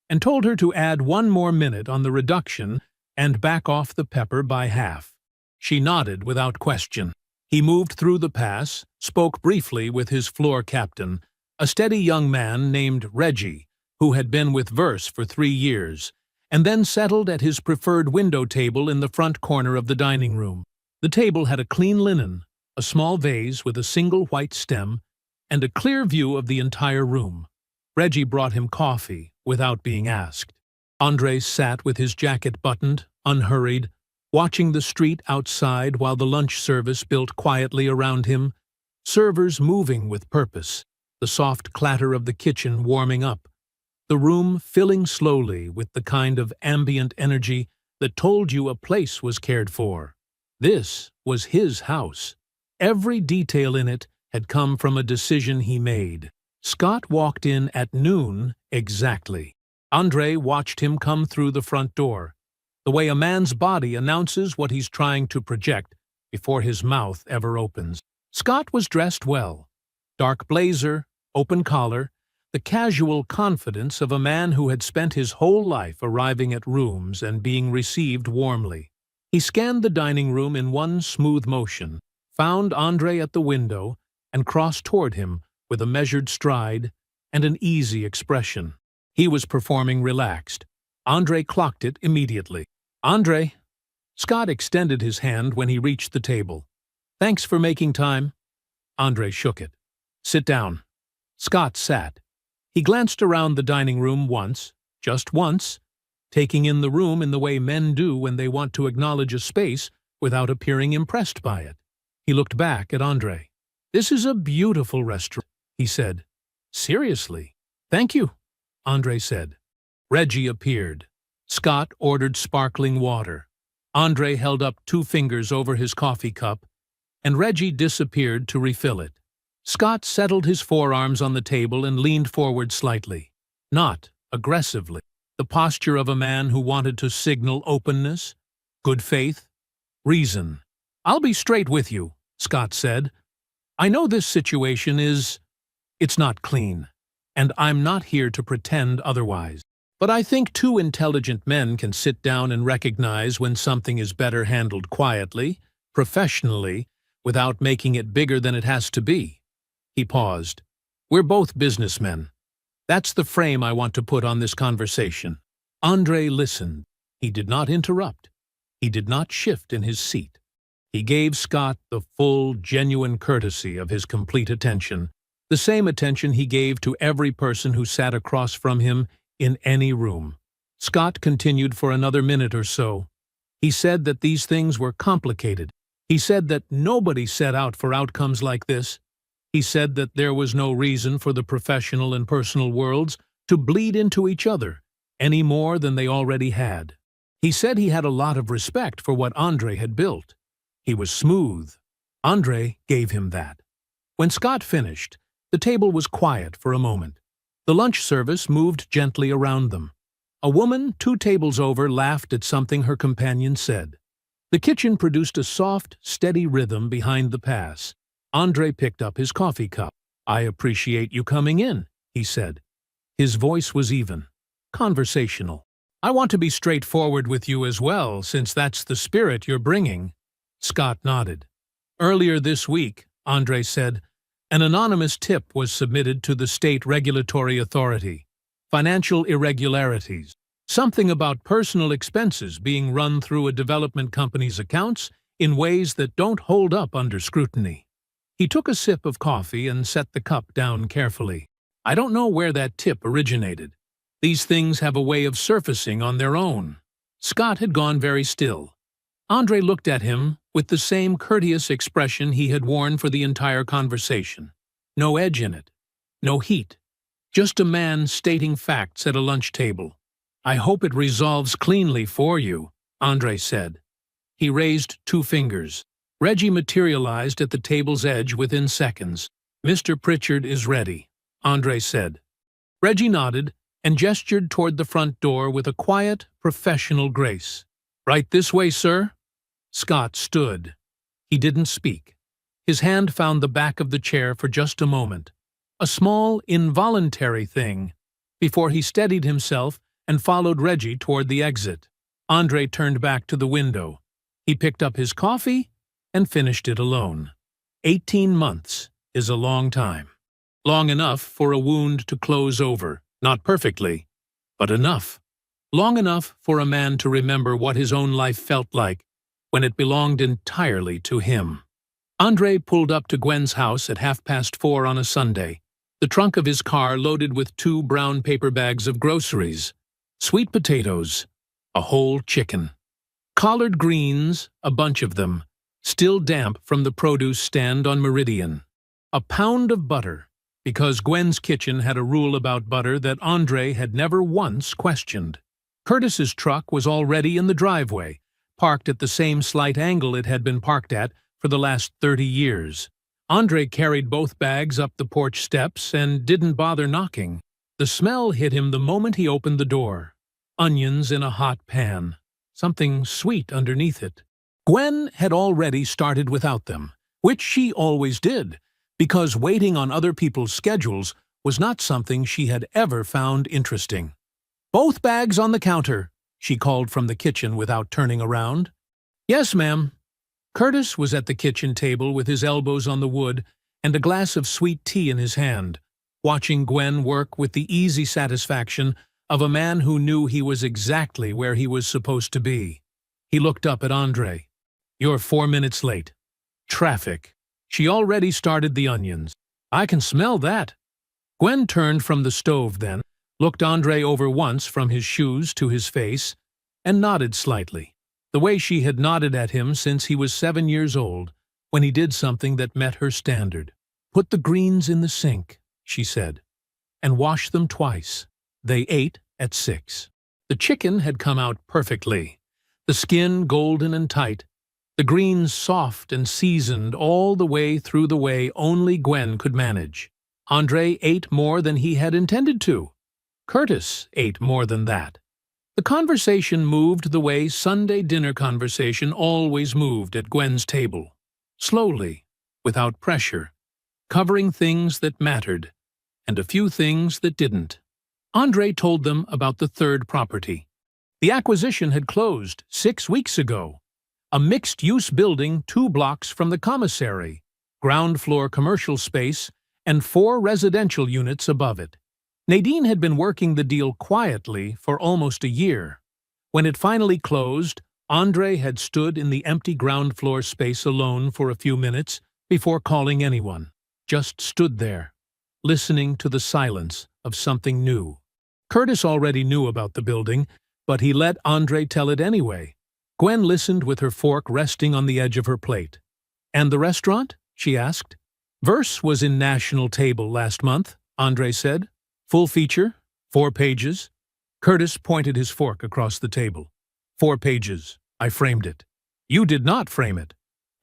and told her to add 1 more minute on the reduction and back off the pepper by half. She nodded without question. He moved through the pass, spoke briefly with his floor captain, a steady young man named Reggie, who had been with Verse for 3 years, and then settled at his preferred window table in the front corner of the dining room. The table had a clean linen, a small vase with a single white stem, and a clear view of the entire room. Reggie brought him coffee without being asked. Andre sat with his jacket buttoned, unhurried, watching the street outside while the lunch service built quietly around him, servers moving with purpose, the soft clatter of the kitchen warming up, the room filling slowly with the kind of ambient energy that told you a place was cared for. This was his house. Every detail in it had come from a decision he made. Scott walked in at noon exactly. Andre watched him come through the front door, the way a man's body announces what he's trying to project before his mouth ever opens. Scott was dressed well. Dark blazer, open collar, the casual confidence of a man who had spent his whole life arriving at rooms and being received warmly. He scanned the dining room in one smooth motion, found Andre at the window, and crossed toward him with a measured stride and an easy expression. He was performing relaxed. Andre clocked it immediately. "Andre." Scott extended his hand when he reached the table. "Thanks for making time." Andre shook it. "Sit down." Scott sat. He glanced around the dining room once, just once, taking in the room in the way men do when they want to acknowledge a space without appearing impressed by it. He looked back at Andre. "This is a beautiful restaurant," he said. "Seriously." "Thank you," Andre said. Reggie appeared. Scott ordered sparkling water. Andre held up 2 fingers over his coffee cup, and Reggie disappeared to refill it. Scott settled his forearms on the table and leaned forward slightly. Not aggressively. The posture of a man who wanted to signal openness, Good faith? Reason. I'll be straight with you, Scott said. I know this situation it's not clean, and I'm not here to pretend otherwise. But I think two intelligent men can sit down and recognize when something is better handled quietly, professionally, without making it bigger than it has to be. He paused. We're both businessmen. That's the frame I want to put on this conversation. Andre listened. He did not interrupt. He did not shift in his seat. He gave Scott the full, genuine courtesy of his complete attention, the same attention he gave to every person who sat across from him in any room. Scott continued for another minute or so. He said that these things were complicated. He said that nobody set out for outcomes like this. He said that there was no reason for the professional and personal worlds to bleed into each other any more than they already had. He said he had a lot of respect for what Andre had built. He was smooth. Andre gave him that. When Scott finished, the table was quiet for a moment. The lunch service moved gently around them. A woman 2 tables over laughed at something her companion said. The kitchen produced a soft, steady rhythm behind the pass. Andre picked up his coffee cup. I appreciate you coming in, he said. His voice was even, conversational. I want to be straightforward with you as well, since that's the spirit you're bringing. Scott nodded. Earlier this week, Andre said, an anonymous tip was submitted to the state regulatory authority. Financial irregularities. Something about personal expenses being run through a development company's accounts in ways that don't hold up under scrutiny. He took a sip of coffee and set the cup down carefully. I don't know where that tip originated. These things have a way of surfacing on their own. Scott had gone very still. Andre looked at him with the same courteous expression he had worn for the entire conversation. No edge in it. No heat. Just a man stating facts at a lunch table. I hope it resolves cleanly for you, Andre said. He raised 2 fingers. Reggie materialized at the table's edge within seconds. Mr. Pritchard is ready, Andre said. Reggie nodded and gestured toward the front door with a quiet, professional grace. Right this way, sir. Scott stood. He didn't speak. His hand found the back of the chair for just a moment. A small, involuntary thing, before he steadied himself and followed Reggie toward the exit. Andre turned back to the window. He picked up his coffee and finished it alone. 18 months is a long time. Long enough for a wound to close over, not perfectly, but enough. Long enough for a man to remember what his own life felt like when it belonged entirely to him. Andre pulled up to Gwen's house at 4:30 on a Sunday, the trunk of his car loaded with 2 brown paper bags of groceries, sweet potatoes, a whole chicken, collard greens, a bunch of them, still damp from the produce stand on Meridian, a pound of butter, because Gwen's kitchen had a rule about butter that Andre had never once questioned. Curtis's truck was already in the driveway, parked at the same slight angle it had been parked at for the last 30 years. Andre carried both bags up the porch steps and didn't bother knocking. The smell hit him the moment he opened the door. Onions in a hot pan. Something sweet underneath it. Gwen had already started without them, which she always did, because waiting on other people's schedules was not something she had ever found interesting. Both bags on the counter, she called from the kitchen without turning around. Yes, ma'am. Curtis was at the kitchen table with his elbows on the wood and a glass of sweet tea in his hand, watching Gwen work with the easy satisfaction of a man who knew he was exactly where he was supposed to be. He looked up at Andre. You're 4 minutes late. Traffic. She already started the onions. I can smell that. Gwen turned from the stove then, looked Andre over once from his shoes to his face, and nodded slightly, the way she had nodded at him since he was 7 years old, when he did something that met her standard. Put the greens in the sink, she said, and wash them twice. They ate at 6. The chicken had come out perfectly, the skin golden and tight, the greens soft and seasoned all the way through the way only Gwen could manage. Andre ate more than he had intended to. Curtis ate more than that. The conversation moved the way Sunday dinner conversation always moved at Gwen's table. Slowly, without pressure, covering things that mattered, and a few things that didn't. Andre told them about the third property. The acquisition had closed 6 weeks ago. A mixed-use building 2 blocks from the commissary, ground-floor commercial space, and 4 residential units above it. Nadine had been working the deal quietly for almost a year. When it finally closed, Andre had stood in the empty ground-floor space alone for a few minutes before calling anyone. Just stood there, listening to the silence of something new. Curtis already knew about the building, but he let Andre tell it anyway. Gwen listened with her fork resting on the edge of her plate. "And the restaurant?" she asked. "Verse was in National Table last month," Andre said. "Full feature, 4 pages. Curtis pointed his fork across the table. "4 pages. I framed it." "You did not frame it."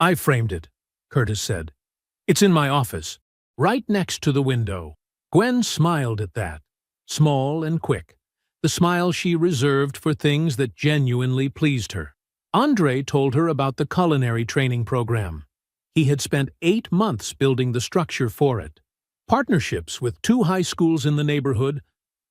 "I framed it," Curtis said. "It's in my office, right next to the window." Gwen smiled at that, small and quick, the smile she reserved for things that genuinely pleased her. Andre told her about the culinary training program. He had spent 8 months building the structure for it. Partnerships with 2 high schools in the neighborhood,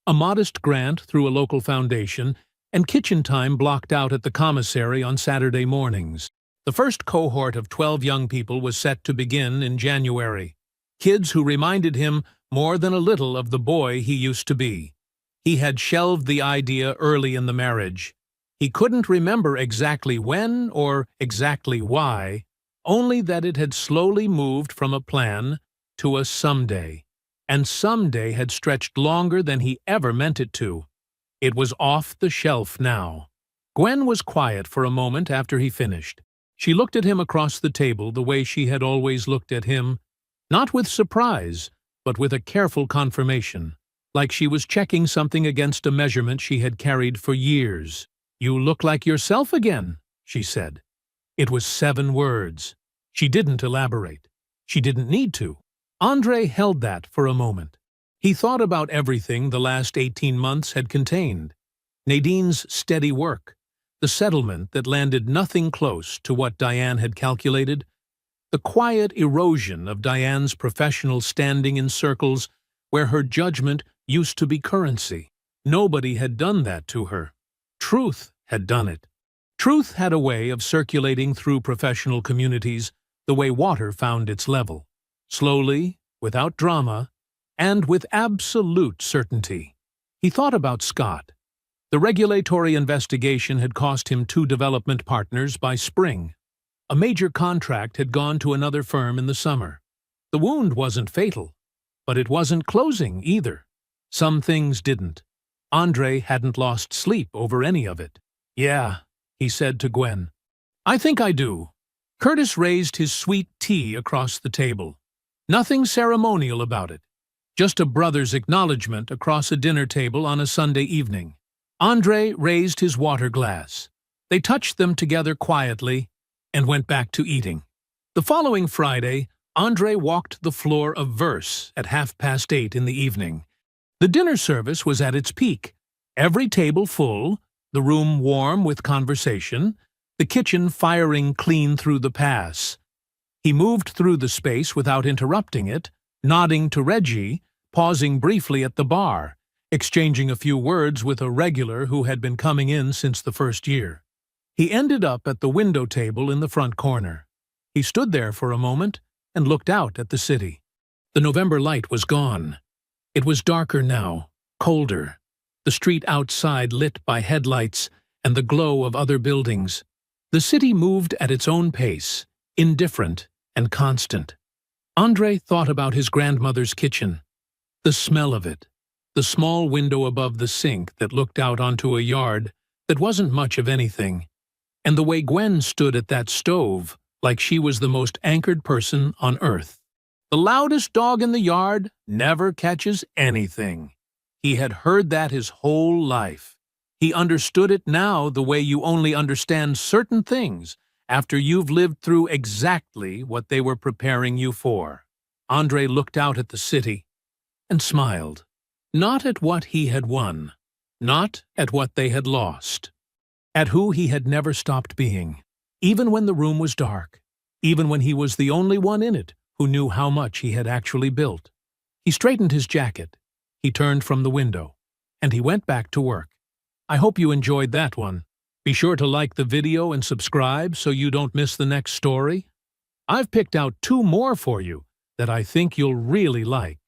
a modest grant through a local foundation, and kitchen time blocked out at the commissary on Saturday mornings. The first cohort of 12 young people was set to begin in January. Kids who reminded him more than a little of the boy he used to be. He had shelved the idea early in the marriage. He couldn't remember exactly when or exactly why, only that it had slowly moved from a plan to a someday, and someday had stretched longer than he ever meant it to. It was off the shelf now. Gwen was quiet for a moment after he finished. She looked at him across the table the way she had always looked at him, not with surprise, but with a careful confirmation, like she was checking something against a measurement she had carried for years. "You look like yourself again," she said. It was 7 words. She didn't elaborate. She didn't need to. Andre held that for a moment. He thought about everything the last 18 months had contained. Nadine's steady work, the settlement that landed nothing close to what Diane had calculated, the quiet erosion of Diane's professional standing in circles where her judgment used to be currency. Nobody had done that to her. Truth had done it. Truth had a way of circulating through professional communities the way water found its level. Slowly, without drama, and with absolute certainty. He thought about Scott. The regulatory investigation had cost him 2 development partners by spring. A major contract had gone to another firm in the summer. The wound wasn't fatal, but it wasn't closing either. Some things didn't. Andre hadn't lost sleep over any of it. "Yeah," he said to Gwen. "I think I do." Curtis raised his sweet tea across the table. Nothing ceremonial about it. Just a brother's acknowledgement across a dinner table on a Sunday evening. Andre raised his water glass. They touched them together quietly and went back to eating. The following Friday, Andre walked the floor of Verse at 8:30 in the evening. The dinner service was at its peak. Every table full, the room warm with conversation, the kitchen firing clean through the pass. He moved through the space without interrupting it, nodding to Reggie, pausing briefly at the bar, exchanging a few words with a regular who had been coming in since the first year. He ended up at the window table in the front corner. He stood there for a moment and looked out at the city. The November light was gone. It was darker now, colder, the street outside lit by headlights and the glow of other buildings. The city moved at its own pace, indifferent and constant. Andre thought about his grandmother's kitchen, the smell of it, the small window above the sink that looked out onto a yard that wasn't much of anything, and the way Gwen stood at that stove like she was the most anchored person on earth. The loudest dog in the yard never catches anything. He had heard that his whole life. He understood it now the way you only understand certain things after you've lived through exactly what they were preparing you for. Andre looked out at the city and smiled. Not at what he had won, not at what they had lost. At who he had never stopped being, even when the room was dark, even when he was the only one in it who knew how much he had actually built. He straightened his jacket, he turned from the window, and he went back to work. I hope you enjoyed that one. Be sure to like the video and subscribe so you don't miss the next story. I've picked out 2 more for you that I think you'll really like.